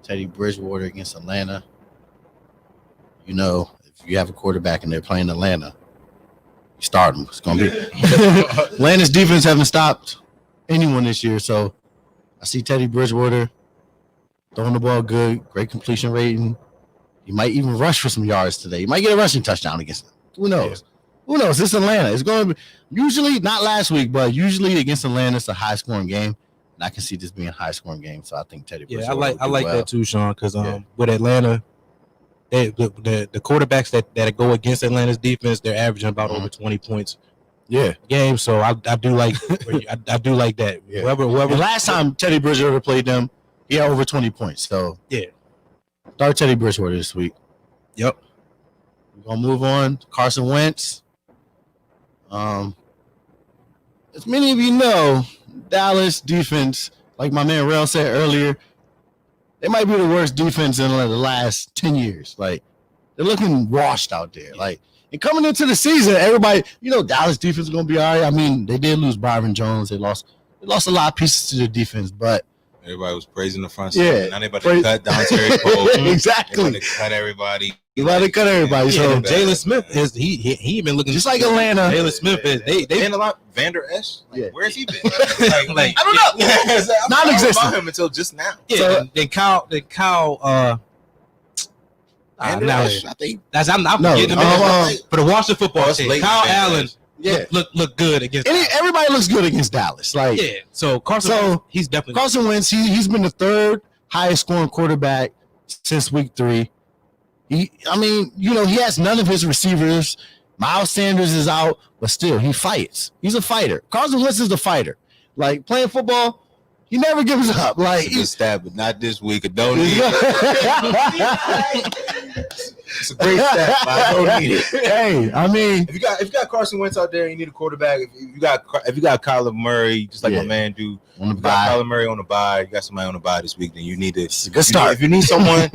Teddy Bridgewater against Atlanta. You know, if you have a quarterback and they're playing Atlanta, you start them. It's going to be Atlanta's defense haven't stopped anyone this year, so I see Teddy Bridgewater throwing the ball good, great completion rating. He might even rush for some yards today. He might get a rushing touchdown against them. Who knows? Yeah. Who knows? It's Atlanta. It's going to be usually not last week, but usually against Atlanta, it's a high scoring game. And I can see this being a high scoring game. So I think Teddy Bridgewater. I like that too, Sean, because with Atlanta, the quarterbacks that go against Atlanta's defense, they're averaging about over 20 points. Yeah, game. So I do like I do like that. Yeah. Whoever. The last time Teddy Bridgewater played them, he had over 20 points. So yeah, start Teddy Bridgewater this week. Yep. We're gonna move on. Carson Wentz. As many of you know, Dallas defense, like my man Rel said earlier, they might be the worst defense in the last 10 years. Like, they're looking washed out there. Like, and coming into the season, everybody, Dallas defense is gonna be all right. I mean, they did lose Byron Jones. They lost a lot of pieces to their defense, but everybody was praising the front Yeah. seven. Now they about to cut down Terry Cole. Exactly. They about to cut everybody. You about to cut everybody. Yeah, So Jalen Smith is he been looking just like Atlanta. Jalen Smith is they and a lot Vander Esch. Yeah. Where's he been? like I don't know. Non-existent. About him until just now. yeah. So- then Kyle Vander now Esch, I think. I'm No, getting him for the Washington football it's team. late Kyle Vander Allen Esch. Yeah. look good against Everybody looks good against Dallas. Like yeah. So he's definitely Carson Wentz, he's been the third highest scoring quarterback since week 3. He has none of his receivers. Miles Sanders is out, but still he fights. He's a fighter. Carson Wentz is a fighter. Like playing football, he never gives up. Like It's a good stat, but not this week. I don't need it. It's a great stat, but I don't need it. Hey, I mean, If you got Carson Wentz out there, you need a quarterback. If you got Kyler Murray, just like my man do, on the you got bye. Kyler Murray on the bye. You got somebody on the bye this week. Then you need to. It's a good start. If you need someone,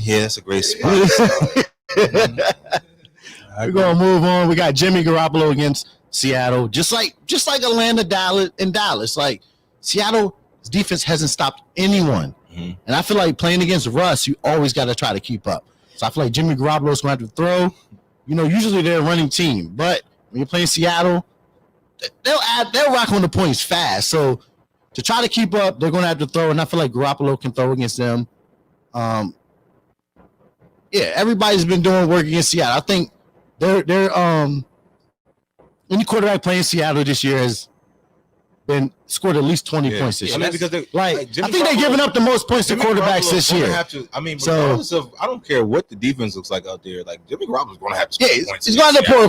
yeah, that's a great spot. We're gonna move on. We got Jimmy Garoppolo against Seattle, just like Atlanta, Dallas. Like Seattle's defense hasn't stopped anyone, and I feel like playing against Russ, you always got to try to keep up. So I feel like Jimmy Garoppolo's gonna have to throw. Usually they're a running team, but when you're playing Seattle, they'll rock on the points fast. So to try to keep up, they're gonna have to throw, and I feel like Garoppolo can throw against them. Everybody's been doing work against Seattle. I think they're any quarterback playing Seattle this year has been scored at least 20 points this year. Because I think they're giving up the most points to quarterbacks this year. Regardless of, I don't care what the defense looks like out there. Like Jimmy Garoppolo's going to have to score points. He's going to score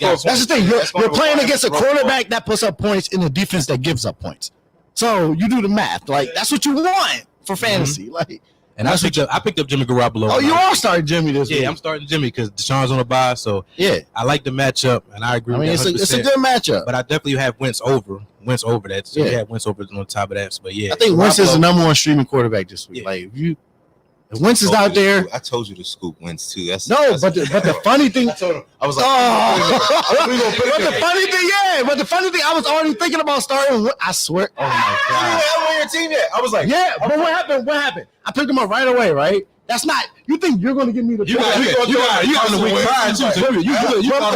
points. That's the thing. That's You're playing against a quarterback that puts up points in a defense that gives up points. So you do the math. Like that's what you want for fantasy. Like. And I picked up Jimmy Garoppolo. Oh, you all started Jimmy this week. Yeah, I'm starting Jimmy because Deshaun's on the bye. So yeah, I like the matchup, and I agree. It's a good matchup. But I definitely have Wentz over that. So yeah, Wentz over on top of that. But yeah, I think Wentz is the number one streaming quarterback this week. Yeah. Like if Wentz is out there, I told you to scoop Wentz too. But the funny thing, I told him, I was like, but the funny thing, I was already thinking about starting. I swear, oh my god, I'm on your team yet. I was like, yeah, but what happened? I picked him up right away, right? That's not. You think you're going to give me the? You got the week prior too.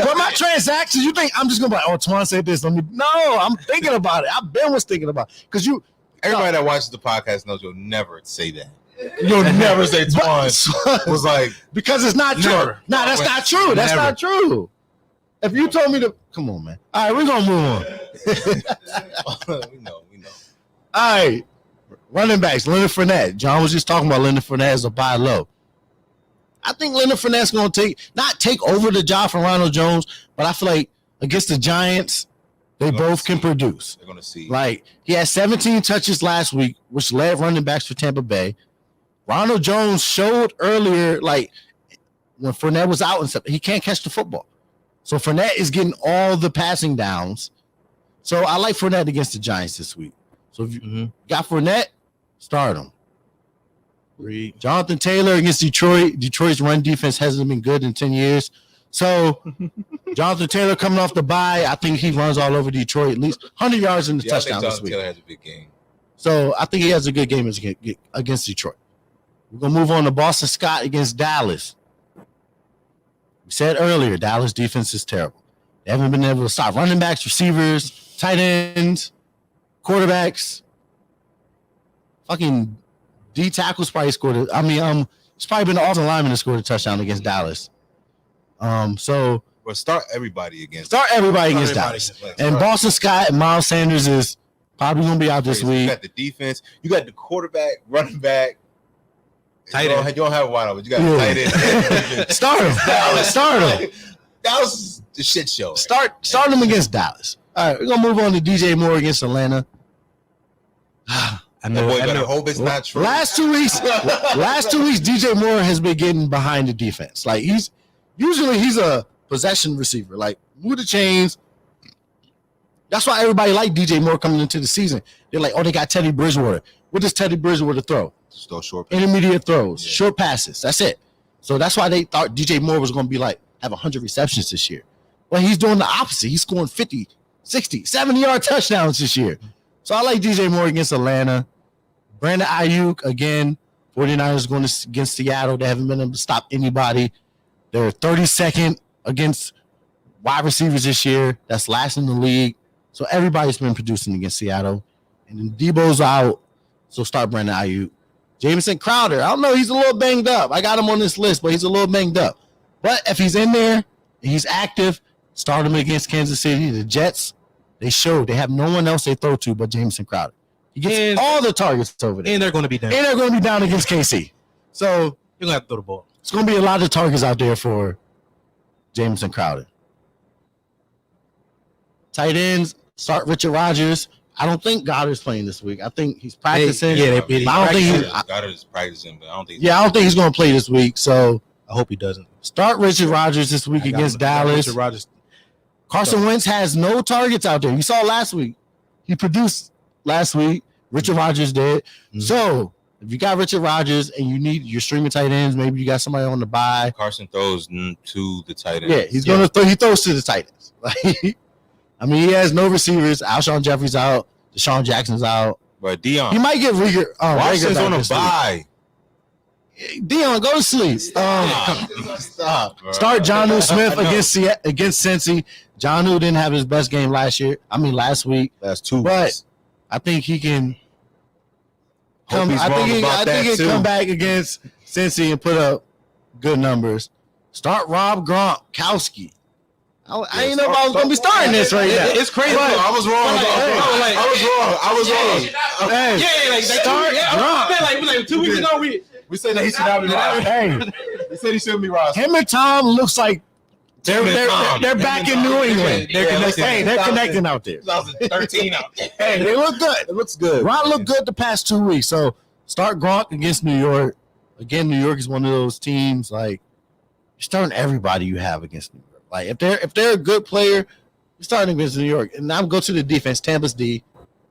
But my transactions, you think I'm just going to be like, oh, Toine said this. No, I'm thinking about it. I've been thinking about it because everybody that watches the podcast knows you'll never say that. You'll never say Toine was like because it's not true. No, that's not true. That's not true. If you told me to, come on, man. All right, we're gonna move on. we know. All right, running backs. Leonard Fournette. John was just talking about Leonard Fournette as a buy low. I think Leonard Fournette's gonna not take over the job from Ronald Jones, but I feel like against the Giants, they both can produce. They're gonna see. Like he had 17 touches last week, which led running backs for Tampa Bay. Ronald Jones showed earlier, like when Fournette was out and stuff, he can't catch the football. So Fournette is getting all the passing downs. So I like Fournette against the Giants this week. So if you got Fournette, start him. Jonathan Taylor against Detroit. Detroit's run defense hasn't been good in 10 years. So Jonathan Taylor coming off the bye, I think he runs all over Detroit, at least 100 yards in the touchdown this week. Taylor has a big game. So I think he has a good game against Detroit. We're going to move on to Boston Scott against Dallas. We said earlier, Dallas defense is terrible. They haven't been able to stop running backs, receivers, tight ends, quarterbacks. Fucking D tackles probably scored it. It's probably been the offensive lineman that scored a touchdown against Dallas. So start everybody against Dallas. And Boston Scott and Miles Sanders is probably going to be out this week. You got the defense. You got the quarterback, running back. Tight end. You don't have a wide open. You got a tight end. Start him. Dallas is the shit show. Start him against Dallas. All right, we're going to move on to DJ Moore against Atlanta. I hope it's not true. Last 2 weeks, DJ Moore has been getting behind the defense. Like he's a possession receiver. Like move the chains. That's why everybody liked DJ Moore coming into the season. They're like, oh, they got Teddy Bridgewater. What does Teddy Bridgewater throw? Still short passes. Intermediate throws, short passes. That's it. So that's why they thought DJ Moore was going to be like have 100 receptions this year. Well, he's doing the opposite. He's scoring 50, 60, 70-yard touchdowns this year. So I like DJ Moore against Atlanta. Brandon Ayuk, again, 49ers going against Seattle. They haven't been able to stop anybody. They're 32nd against wide receivers this year. That's last in the league. So everybody's been producing against Seattle. And then Debo's out, so start Brandon Ayuk. Jamison Crowder, I don't know, he's a little banged up. I got him on this list, but he's a little banged up. But if he's in there, and he's active, start him against Kansas City. The Jets, they showed they have no one else they throw to but Jamison Crowder. He gets all the targets over there. And they're going to be down. And they're going to be down against KC. So you're going to have to throw the ball. It's going to be a lot of targets out there for Jamison Crowder. Tight ends, start Richard Rodgers. I don't think Goddard's playing this week. I think he's practicing. Goddard's practicing, but I don't think. I don't think he's going to play this week. So I hope he doesn't. Start Richard Rodgers this week against Dallas. Richard Rodgers. Carson Wentz has no targets out there. You saw last week. He produced last week. Richard Rodgers did. Mm-hmm. So if you got Richard Rodgers and you need your streaming tight ends, maybe you got somebody on the bye. Carson throws to the tight ends. Yeah, he's going to throw. He throws to the tight ends. I mean, he has no receivers. Alshon Jeffrey's out. Deshaun Jackson's out. But Dion. He might get Rieger. Washington's on a bye. Dion, go to sleep. Stop. Start Jonnu Smith against Cincy. Jonnu didn't have his best game last week. Last 2 but weeks. I think he can come. I think he can come back against Cincy and put up good numbers. Start Rob Gronkowski. I didn't know if I was going to be starting this right now. It's crazy. I was wrong. I was wrong. Hey, start Gronk. Like 2 weeks ago, we said that he should not be rostered. Hey, we said he shouldn't be rostered. Him and Tom looks like they're back in New England. They're connecting out there. 2013 out there. Hey, they look good. It looks good. Gronk looked good the past 2 weeks. So start Gronk against New York. Again, New York is one of those teams like you're starting everybody you have against New York. Like if they're a good player, you're starting against New York. And now go to the defense, Tampa's D.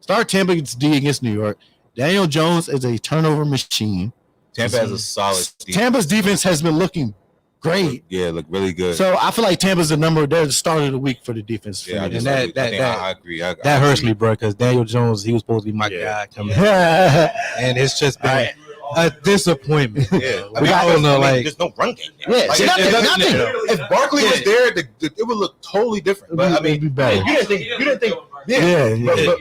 Start Tampa's D against New York. Daniel Jones is a turnover machine. Tampa has a solid defense. Tampa's defense has been looking great. Yeah, look really good. So I feel like Tampa's they're the start of the week for the defense. Yeah, I agree. That hurts me, bro, because Daniel Jones, he was supposed to be my guy coming in. And it's just been a disappointment. Yeah, there's no run game. Yeah, nothing. If Barkley was there, it would look totally different. But I mean, it'd be better. You didn't think. Yeah. But, what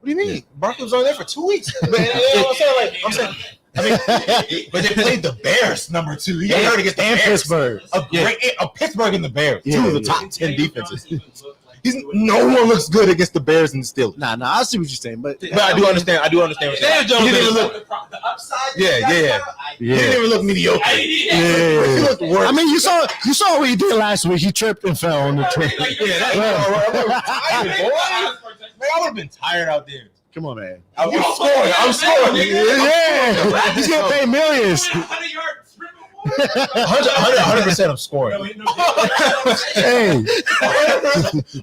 do you mean? Barkley was only there for 2 weeks. But I'm saying. I mean, but they played the Bears number 2. You heard against the Bears. Pittsburgh. Pittsburgh and the Bears. 2 of the top 10 defenses. No one looks good against the Bears and the Steelers. Nah, I see what you're saying, but I do understand. What you're saying. He didn't even look. The upside. He didn't even look mediocre. He looked worse. I mean, you saw what he did last week. He tripped and fell on the train. I would have been tired out there. Come on, man. I was scoring. Yeah. He's getting paid millions. 100% I'm scoring. Hey.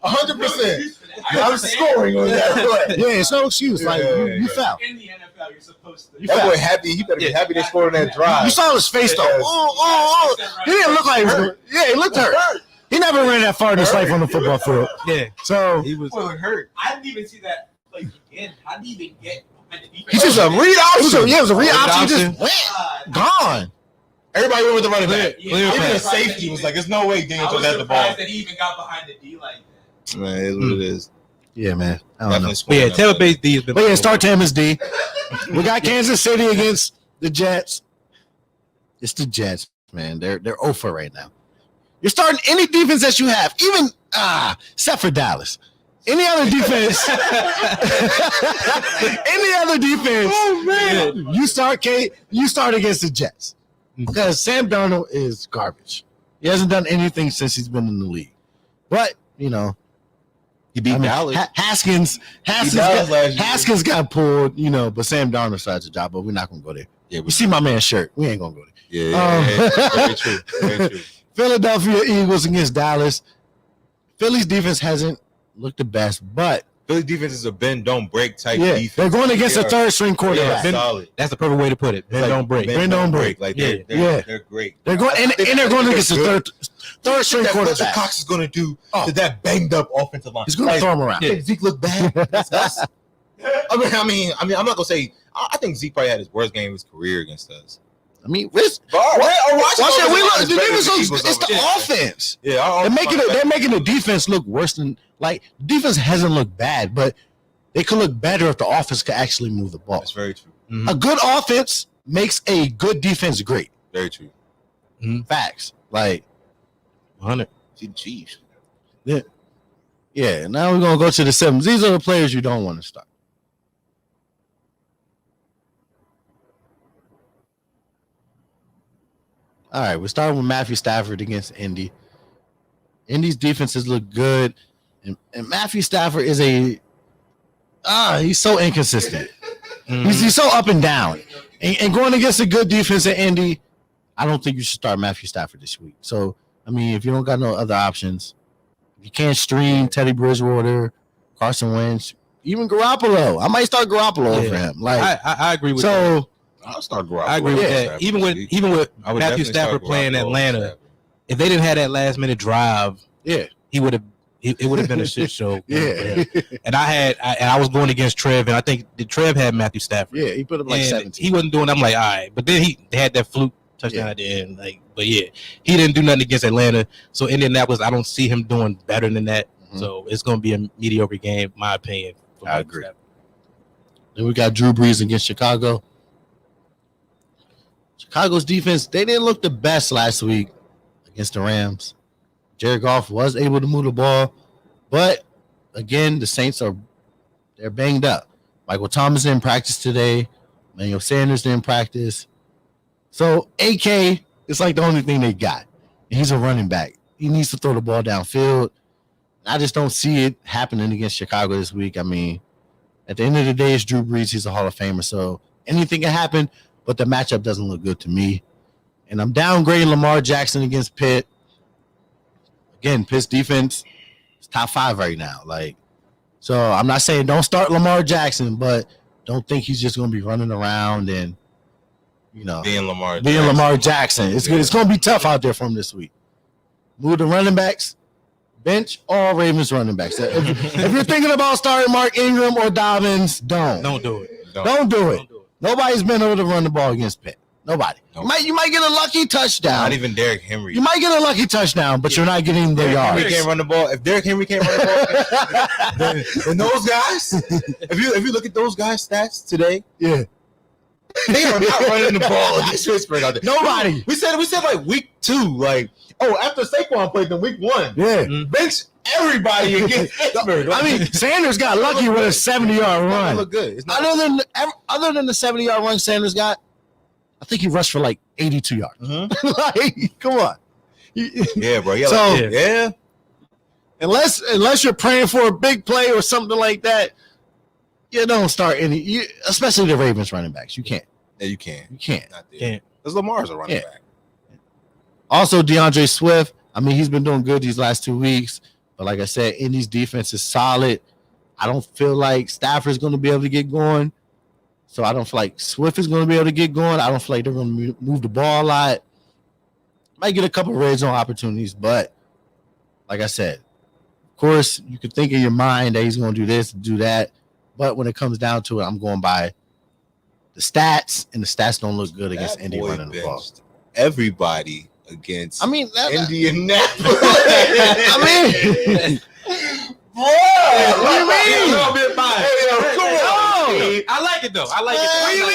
100%. I'm scoring on that. Yeah, it's no excuse. Like, you fell. In the NFL, you're supposed to. That boy happy. He better be happy they scored on that drive. You saw his face though. Oh. He didn't look like he was going. Yeah, he looked hurt. He never ran that far in his life on the football field. Yeah. So He was hurt. I didn't even see that play begin. How did he even get behind the defense? he just a read option. It was a read Read option. He option. just went gone. Everybody went with the running back. Yeah, Even the I'm surprised safety that was he like, "There's no way Daniel I took was that the ball." surprised that he even got behind the D like that. Man, it is what it is. Yeah, man. I don't know. Definitely But scoring yeah, that Tampa play. Bay's D has been. But yeah, start Tampa's D. We got Kansas City against the Jets. It's the Jets, man. They're 0 for right now. You're starting any defense that you have, even except for Dallas. Any other defense? Any other defense? Oh man. You start against the Jets because Sam Darnold is garbage. He hasn't done anything since he's been in the league. But you know, He beat Dallas. Haskins Dallas last year. Haskins got pulled, you know, but Sam Darnold starts the job. But we're not gonna go there. Yeah, You see my man's shirt. We ain't gonna go there. yeah. Very true. Very true. Philadelphia Eagles against Dallas. Philly's defense hasn't looked the best, but Philly defense is a bend don't break type yeah, defense. they're going against They a are- third string they are quarterback. solid. That's the perfect way to put it. It's like Don't break. Bend don't break. Like Yeah. they're great. They're going and they're going against a third string What quarterback. Cox is going to do Oh. to that banged up offensive line? He's going to throw him around. Think Zeke look bad? That's us. I mean, I'm not gonna say. I think Zeke probably had his worst game of his career against us. I mean, Watch it. We look. The better defense than looks. Eagles It's the over- offense. Yeah, They're making the defense look worse than like defense hasn't looked bad, but they could look better if the offense could actually move the ball. That's very true. A good offense makes a good defense great. Very true. Facts. Like 100. See the Chiefs. yeah. Now we're gonna go to the sevens. These are the players you don't want to start. All right, we're starting with Matthew Stafford against Indy. Indy's defenses look good, and Matthew Stafford is he's so inconsistent. He's so up and down. And going against a good defense at Indy, I don't think you should start Matthew Stafford this week. So, I mean, if you don't got no other options, if you can't stream Teddy Bridgewater, Carson Wentz, even Garoppolo, I might start Garoppolo over him. Like, I agree with that. so I'll start Garoppolo. I agree with Yeah. that. Even with I would Matthew definitely Stafford start playing Garoppolo Atlanta, over Stafford. if they didn't have that last minute drive, yeah, he would have. It would have been a shit show. yeah, And I was going against Trev, and I think Trev had Matthew Stafford. yeah. He put up like And 17. he wasn't doing. I'm like, all right, but then they had that fluke touchdown at the end. Like, but yeah, he didn't do nothing against Atlanta. So Indianapolis, I don't see him doing better than that. Mhm. So it's going to be a mediocre game, my opinion. for I Matthew agree. Stafford. Then we got Drew Brees against Chicago. Chicago's defense, they didn't look the best last week against the Rams. Jared Goff was able to move the ball, but again, the Saints they're banged up. Michael Thomas didn't practice today. Emmanuel Sanders didn't practice. So AK is like the only thing they got. And he's a running back. He needs to throw the ball downfield. I just don't see it happening against Chicago this week. I mean, at the end of the day, it's Drew Brees. He's a Hall of Famer. So anything can happen, but the matchup doesn't look good to me. And I'm downgrading Lamar Jackson against Pitt. Again, Pitt's defense is top 5 right now. Like, so I'm not saying don't start Lamar Jackson, but don't think he's just going to be running around and, you know, Being Lamar Jackson. It's good. It's going to be tough out there for him this week. Move the running backs. Bench all Ravens running backs. If you're thinking about starting Mark Ingram or Dobbins, don't do it. do it. Don't do it. Nobody's been able to run the ball against Pitt. Nobody. Nope. You might get a lucky touchdown. Not even Derrick Henry. You might get a lucky touchdown, but you're not getting the Derrick yards. Henry can't run the ball. If Derrick Henry can't run the ball, then those guys, if you look at those guys' stats today, Yeah. they are not running the ball against Pittsburgh out there. Nobody. We said like week 2, like after Saquon played in week 1, Yeah. bench everybody against Pittsburgh. I mean, Sanders got lucky with a 70-yard run. Look good. It's not Other than the 70-yard run Sanders got, I think he rushed for like 82 yards. Like, come on. Yeah, bro. Yeah, So- yeah. Unless you're praying for a big play or something like that, you don't start especially the Ravens running backs. You can't. Yeah, you can. You can't. Not there. Can't. Because Lamar's a running Yeah. back. Also, DeAndre Swift. I mean, he's been doing good these last 2 weeks. But like I said, Indy's defense is solid. I don't feel like Stafford's going to be able to get going. So I don't feel like Swift is going to be able to get going. I don't feel like they're going to move the ball a lot. Might get a couple of red zone opportunities, but like I said, of course, you could think in your mind that he's going to do this, do that. But when it comes down to it, I'm going by the stats, and the stats don't look good against Indy running the ball. Everybody against Indianapolis. I mean, Bro, what do you mean? A little bit biased. I like it though. I like it. What do you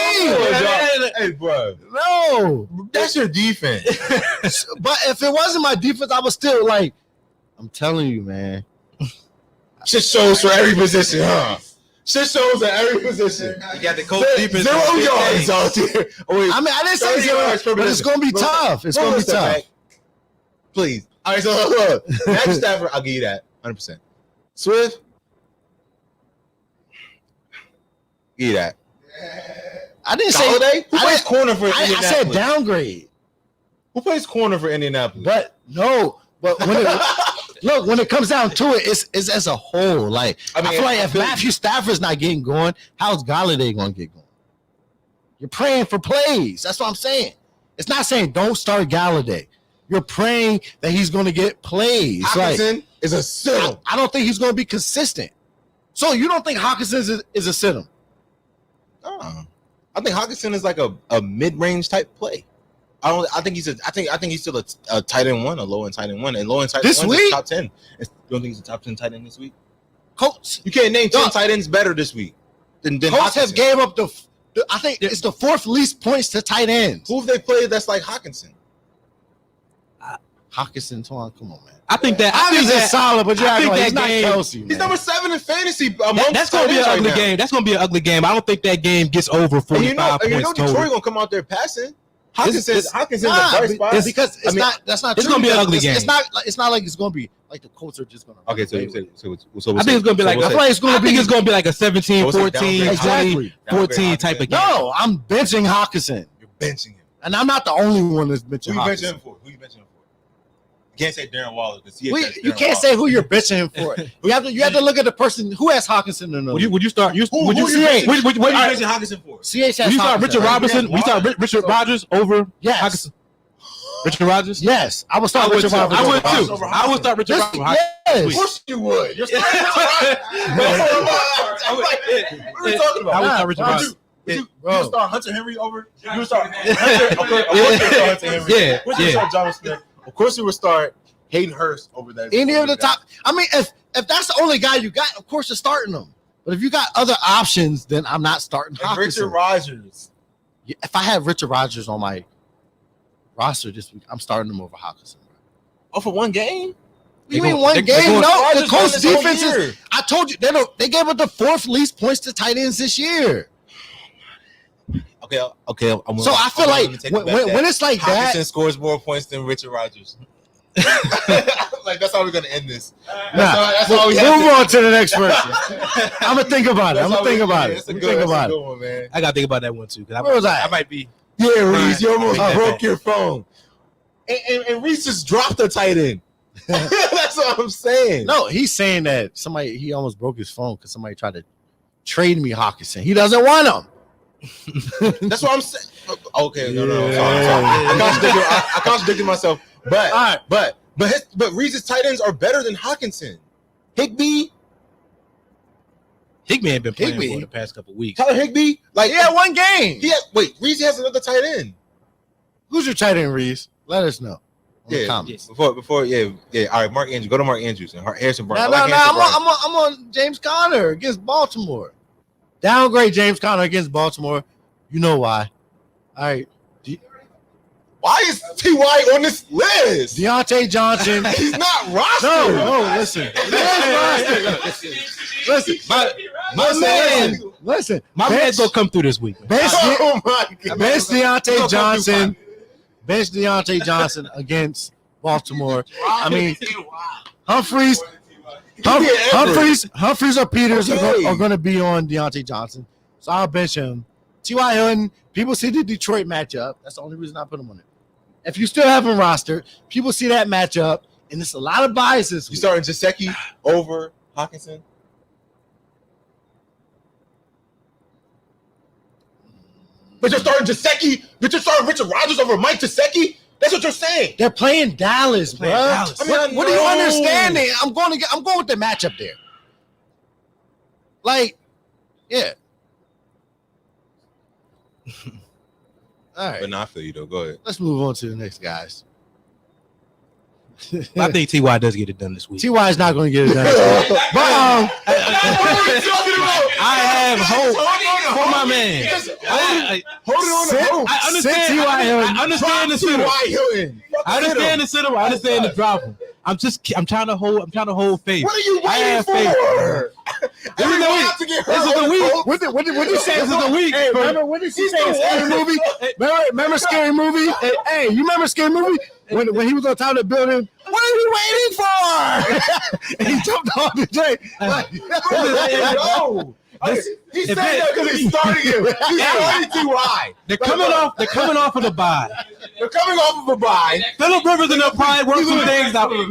mean? Hey, bro. No, That's your defense. but if it wasn't my defense, I was still like, I'm telling you, man. Shit shows for every position, huh? Shit shows at every position. You got the coach defense. 0 yards out there. Oh, wait, I mean, I didn't say 30 0, yards per but it's going to be tough. It's going to be tough. Back. Please. All right, so look. Matthew Stafford, I'll give you that. 100%. Swift, give you that. I didn't say Holiday? Who plays corner for I Indianapolis? said downgrade. Who plays corner for Indianapolis? But no, but when look, when it comes down to it, it's as a whole. Like I feel like if Matthew Stafford's not getting going, how's Galladay going to get going? You're praying for plays. That's what I'm saying. It's not saying don't start Galladay. You're praying that he's going to get plays. Hockenson is a sit-em. I don't think he's going to be consistent. So you don't think Hockenson is a sit-em? I think Hockenson is like a mid-range type play. I think he's still a tight end one, a low end tight end one, and low end tight end one is top 10. You don't think he's a top 10 tight end this week? Colts, you can't name 10 tight ends better this week than Colts Hockenson. have gave up I think it's the 4th least points to tight ends. Who have they played that's like Hockenson? Hockenson, Toine, come on, man. I think that Obviously solid, but I think he's that not game, Kelsey, man. He's number 7 in fantasy. That's going to be an ugly game. That's going to be an ugly game. I don't think that game gets over 45 points total. Detroit going to come out there passing. Hawkinson's a bright spot. Because that's not it's true. Going to be an ugly game. It's not like it's going to be like the Colts are just going to. Okay, so I think it's going to be like I feel like it's going to be. It's going to be like a 17, 14, 20, 14 type of game. No, I'm benching Hockenson. You're benching him, and I'm not the only one that's benching Hockenson. Who you benching him for? You can't say Darren Waller because you can't say who you're bitching him for. You have to look at the person who has Hockenson in the. Would you start? Would you benching Hockenson for? CH has would you start Richard Robinson? We start Richard Rodgers over Hockenson. Richard Rodgers? Yes, I would start Richard Rodgers. I would too. I would start Richard Rodgers. Yes, of course you would. You're starting Richard Rodgers. What are we talking about? I would start Richard Rodgers. You start Hunter Henry over? You would start Hunter Henry. Yeah. Would you start John Smith? Of course, you would start Hayden Hurst over that. Any of the top. I mean, if that's the only guy you got, of course you're starting them. But if you got other options, then I'm not starting Hockenson. Richard Rodgers. If I had Richard Rodgers on my roster this week, I'm starting him over Hockenson. Oh, for one game? You mean one game? No, the Colts defense is. I told you they gave up the 4th least points to tight ends this year. Okay. So I feel like when it's like that, Hockenson scores more points than Richard Rodgers. Like that's how we're gonna end this. That's all we have. Move on to the next person. I'm gonna think about it. I gotta think about that one too. Where was I? I might be. Yeah, Reese, you almost broke your phone. And Reese just dropped the tight end. That's what I'm saying. No, he's saying that he almost broke his phone because somebody tried to trade me Hockenson. He doesn't want him. That's what I'm saying. Okay, no. Sorry. I contradicted myself. But all right. but Reese's tight ends are better than Hockenson. Higbee ain't been playing for the past couple weeks. Tyler Higbee, like one game. Reese has another tight end. Who's your tight end, Reese? Let us know. Comments. Before, All right, Mark Andrews. Go to Mark Andrews and Harrison Barnes. No. I'm on James Conner against Baltimore. Downgrade James Conner against Baltimore. You know why? All right. Why is T.Y. on this list? Deontay Johnson. He's not rostered. No, listen. Listen. My man's gonna come through this week. Bench Deontay Johnson. Bench Deontay Johnson against Baltimore. I mean, Humphreys or Peters are going to be on Deontay Johnson. So I'll bench him. T.Y. Hilton, people see the Detroit matchup. That's the only reason I put him on it. If you still have him rostered, people see that matchup, and it's a lot of biases. You starting Gesicki over Hockenson? But you're starting Gesicki. But you're starting Richard Rodgers over Mike Gesicki. That's what you're saying. They're playing Dallas, bro. Dallas. I mean, what do you understand? I'm going with the matchup there. Like, yeah. All right. But not for you though. Go ahead. Let's move on to the next guys. I think Ty does get it done this week. Ty is not going to get it done. But I have hope for my man. I understand. I understand the sitter. I understand the sitter. I understand the drop him. I'm trying to hold faith. What are you waiting for? This is the week. What did you say? This is the week. Hey, remember what did she say in Scary Movie? Remember Scary Movie? Hey, you remember Scary Movie? When he was on top of the building, what are you waiting for? And he jumped off the train. No. He said that because he's starting him. He's starting Ty. They're coming off of the bye. They're coming off of a bye. Phillip Rivers and their pride work some things out. They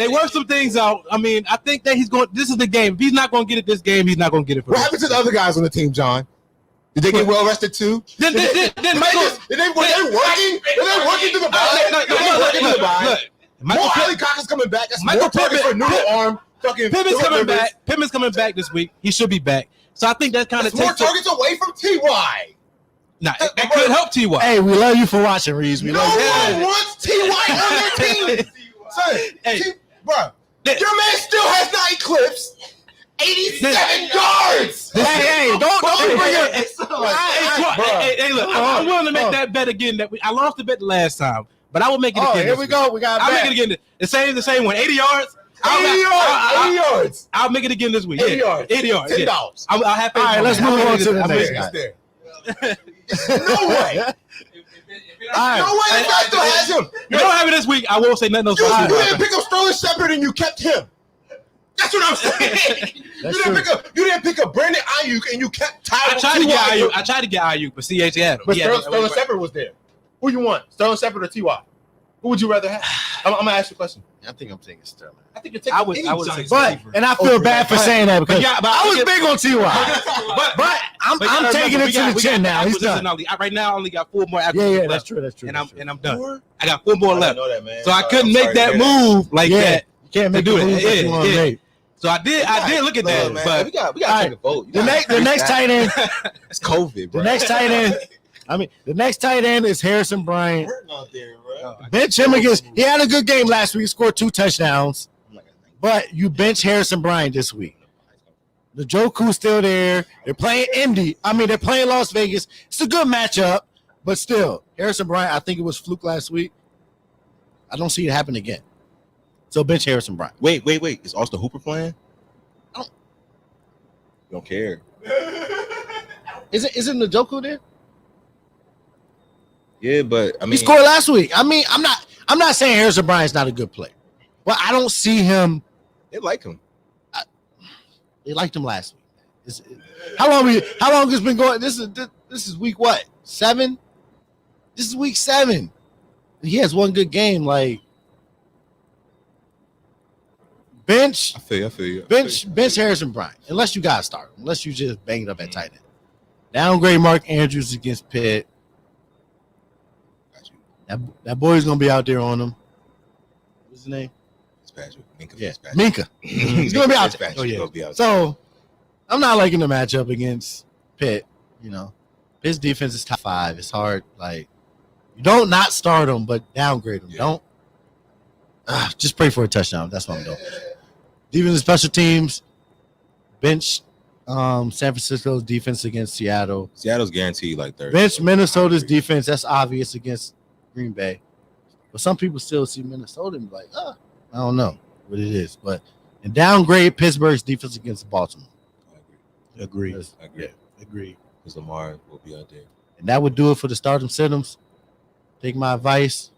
work some things out. I mean, I think that he's going. This is the game. If he's not going to get it this game, he's not going to get it. For what happened to the other guys on the team, John? Did they get well rested too? Then Were they working? Were they working to the bye? More Ali Cox coming back. That's Michael more targets for noodle arm. Pittman's coming back this week. He should be back. So I think that kind of takes more targets away from Ty. Nah, that could help Ty. Hey, we love you for watching, Reese. We love you. No one wants Ty on their team. Son, bro, your man still has not eclipsed 87 yards. Hey, don't bring it. Hey, look, I'm willing to make that bet again. I lost the bet last time, but I will make it again. Here we go. We got. I'll make it again. The same one. 80 yards. 80 yards. I'll make it again this week. 80 yards. $10. I'll have faith. All right, let's move on to the next guy. No way. No way the guy still has him. You don't have it this week. I won't say nothing else. You didn't pick up Sterling Shepard and you kept him. That's what I'm saying. You didn't pick up Brandon Ayuk and you kept Tyler. I tried to get Ayuk, but CH had him. But Sterling Shepard was there. Who you want? Sterling Shepard or Ty? Who would you rather have? I'm gonna ask you a question. I think I'm taking Sterling. I think you're taking. I would take. But I feel bad for saying that because I was big on Ty. But I'm taking it to the chin now. He's done. Right now, I only got 4 more. Yeah, that's true. And I'm done. I got 4 more left. know that, man. So I couldn't make that move like that. You can't make do it. Yeah. So I did look at that, man. but we got take a vote. The next tight end. It's COVID, bro. The next tight end. The next tight end is Harrison Bryant. Out there, bro. Bench him against. He had a good game last week. He scored 2 touchdowns. But you bench Harrison Bryant this week. The Njoku's still there. They're playing Indy. They're playing Las Vegas. It's a good matchup, but still, Harrison Bryant. I think it was fluke last week. I don't see it happen again. So bench Harrison Bryant. Wait. Is Austin Hooper playing? You don't care. Isn't Njoku there? Yeah, but he scored last week. I'm not saying Harrison Bryant's not a good player. Well, I don't see him. They like him. They liked him last week. How long has been going? This is week what? 7? This is week 7. He has one good game. Like bench. I feel you. Bench Harrison Bryant. Unless you got to start. Unless you just banged up at tight end. Downgrade Mark Andrews against Pitt. That boy's gonna be out there on him. What's his name? Minka. Yeah, Minka. He's gonna be out there. Oh yeah. So I'm not liking the matchup against Pitt. Pitt's defense is top 5. It's hard. Like you don't not start him, but downgrade him. Yeah. Don't. Just pray for a touchdown. That's what I'm doing. Defense and special teams. Bench. San Francisco's defense against Seattle. Seattle's guaranteed like 30. Bench Minnesota's defense. That's obvious against Green Bay. But some people still see Minnesota and be like, I don't know what it is. And downgrade Pittsburgh's defense against Baltimore. Agree. Yeah, agree. Because Lamar will be out there. And that would do it for the stardom sit-ems. Take my advice.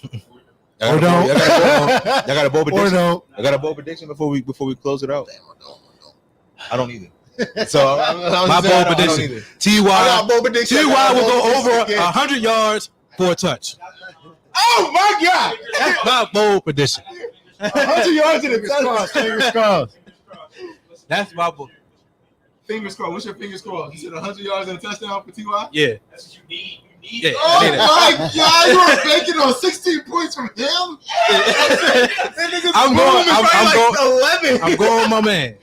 Or don't. I got a bold prediction. Or don't. I got a bold prediction before we close it out. I don't either. So my bold prediction. Ty will go over 100 yards for a touch. Oh my God! That's my bold prediction. 100 yards in a touchdown. Fingers crossed. That's my bold. Fingers crossed. What's your fingers crossed? You said 100 yards and a touchdown for T.Y.? Yeah. That's what you need. Yeah. Oh my God! You were banking on 16 points from him. I'm going with my man.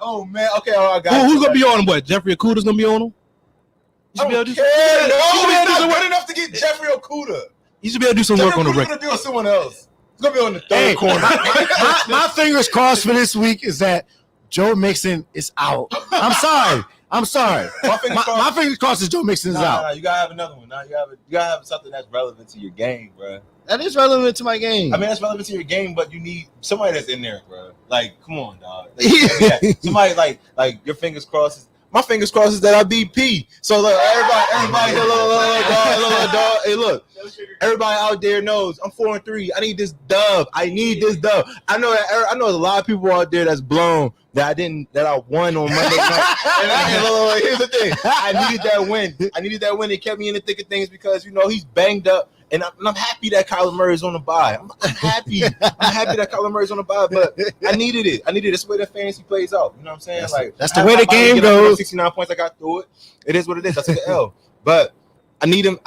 Oh man. Okay. All right, I got Who's gonna be on him? What? Jeffrey Okuda's gonna be on him? I don't care. No, he's not good enough to get Jeffrey Okuda. You should be able to do some work on the record. He's gonna be on someone else. He's gonna be on the third corner. My fingers crossed for this week is that Joe Mixon is out. I'm sorry. My fingers crossed is Joe Mixon is out. Nah, you gotta have another one. Nah, you gotta have something that's relevant to your game, bro. That is relevant to my game. I mean, that's relevant to your game, but you need somebody that's in there, bro. Like, come on, dog. Like, somebody like your fingers crossed. My fingers crossed is that I beat P. So look, everybody, dog. Hey, look, everybody out there knows I'm 4-3. I need this dub. I know there's a lot of people out there that's blown that I won on Monday night. Here's the thing. I needed that win. It kept me in the thick of things because he's banged up. And I'm happy that Kyler Murray's on the bye. I'm happy that Kyler Murray's on the bye, but I needed it. That's the way that fantasy plays out. You know what I'm saying? That's the way the game goes. 69 points, I got through it. It is what it is. I took the L. But I need him.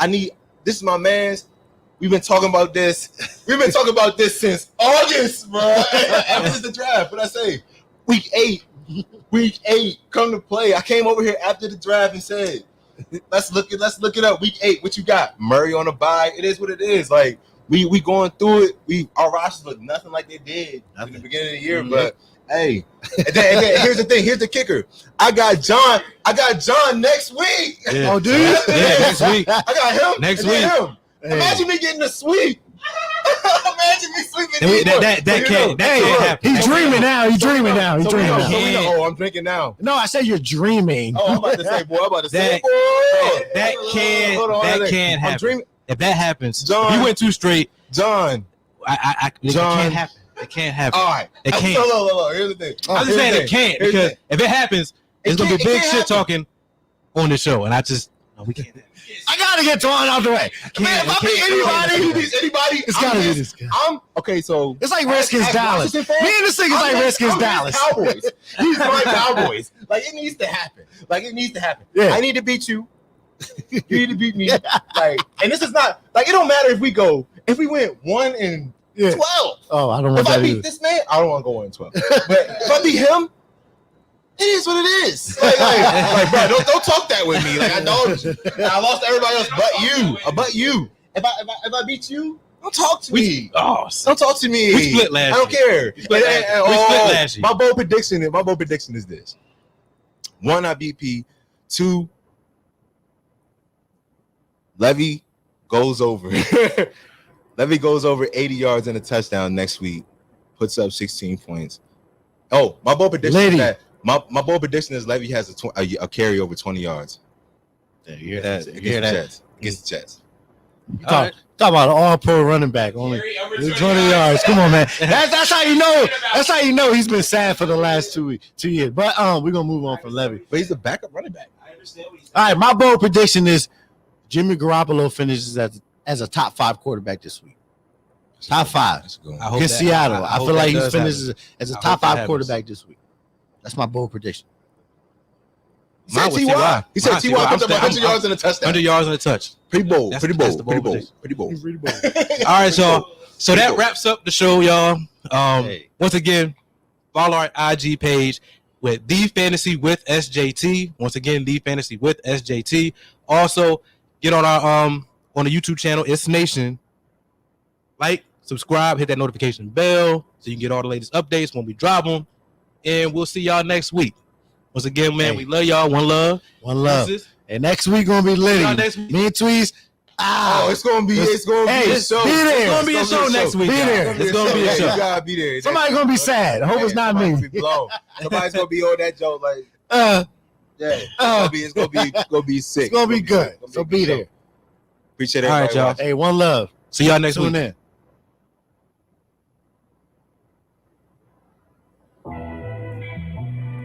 This is my man's. We've been talking about this. Since August, bro. Ever since the draft. What I say? Week 8, come to play. I came over here after the draft and said, Let's look it up. Week 8, what you got? Murray on the bye. It is what it is. Like we going through it. Our rosters look nothing like they did in the beginning of the year. Mm-hmm. But hey, and then here's the thing. Here's the kicker. I got John next week. Yeah. Oh, dude. Yeah, next week. I got him next week. Him. Hey. Imagine me getting a sweep. Imagine me sweeping. That can't happen. He's dreaming now. He's dreaming now. Oh, I'm drinking now. No, I said you're dreaming. Oh, I'm about to say, boy. That can't happen. I'm dreaming. If that happens, John, you went too straight. John, it can't happen. It can't happen. All right. It can't. Look. Here's the thing. I'm just saying it can't because if it happens, it's gonna be big shit talking on the show, and we can't. I gotta get Toine out the way. Man, if I beat anybody, it's gotta be this guy. Okay, so it's like Redskins Dallas. Me and this thing is like Redskins Dallas. Cowboys. He's my Cowboys. Like it needs to happen. Yeah. I need to beat you. You need to beat me. Like, and this is not like it don't matter if we went 1-12. Oh, I don't want if that. I beat this man, I don't want to go 1-12. But if I beat him, it is what it is. Like, bro, don't talk that with me. Like I know I lost everybody else but you. If I beat you, don't talk to me. Oh, don't talk to me. We split last year. I don't care. We split last year. My bold prediction is this: 1, I beat P. 2, Levy goes over. Levy goes over 80 yards and a touchdown next week. Puts up 16 points. Oh, my bold prediction is that. My bold prediction is Levy has a carry over 20 yards. Yeah, you hear that? Against the Jets. Talk about an all-pro running back. Only 20 yards. Come on, man. That's how you know. That's how you know he's been sad for the last 2 years. But we're gonna move on from Levy. But he's the backup running back. I understand what he's saying. All right, my bold prediction is Jimmy Garoppolo finishes as a top 5 quarterback this week. Top 5 against Seattle. I feel like he finishes as a top 5 quarterback this week. That's my bold prediction. He said T.Y. He said T.Y. puts up 100 yards and a touchdown. 100 yards and a touch. Pretty bold. Pretty bold. All right, so that wraps up the show, y'all. Once again, follow our IG page with The Fantasy with SJT. Once again, The Fantasy with SJT. Also, get on our on the YouTube channel, It's Nation. Like, subscribe, hit that notification bell so you can get all the latest updates when we drop them. And we'll see y'all next week. Once again, man, we love y'all. One love. And next week gonna be Liddy. Me and Tweez. It's gonna be a show. It's gonna be a show next week. Be there. It's gonna be a show. You gotta be there. Somebody's gonna be sad. I hope it's not me. Somebody's gonna be on that joke like it's gonna be sick. It's gonna be good. So be there. Appreciate it. All right, y'all. Hey, one love. See y'all next week. Tune in.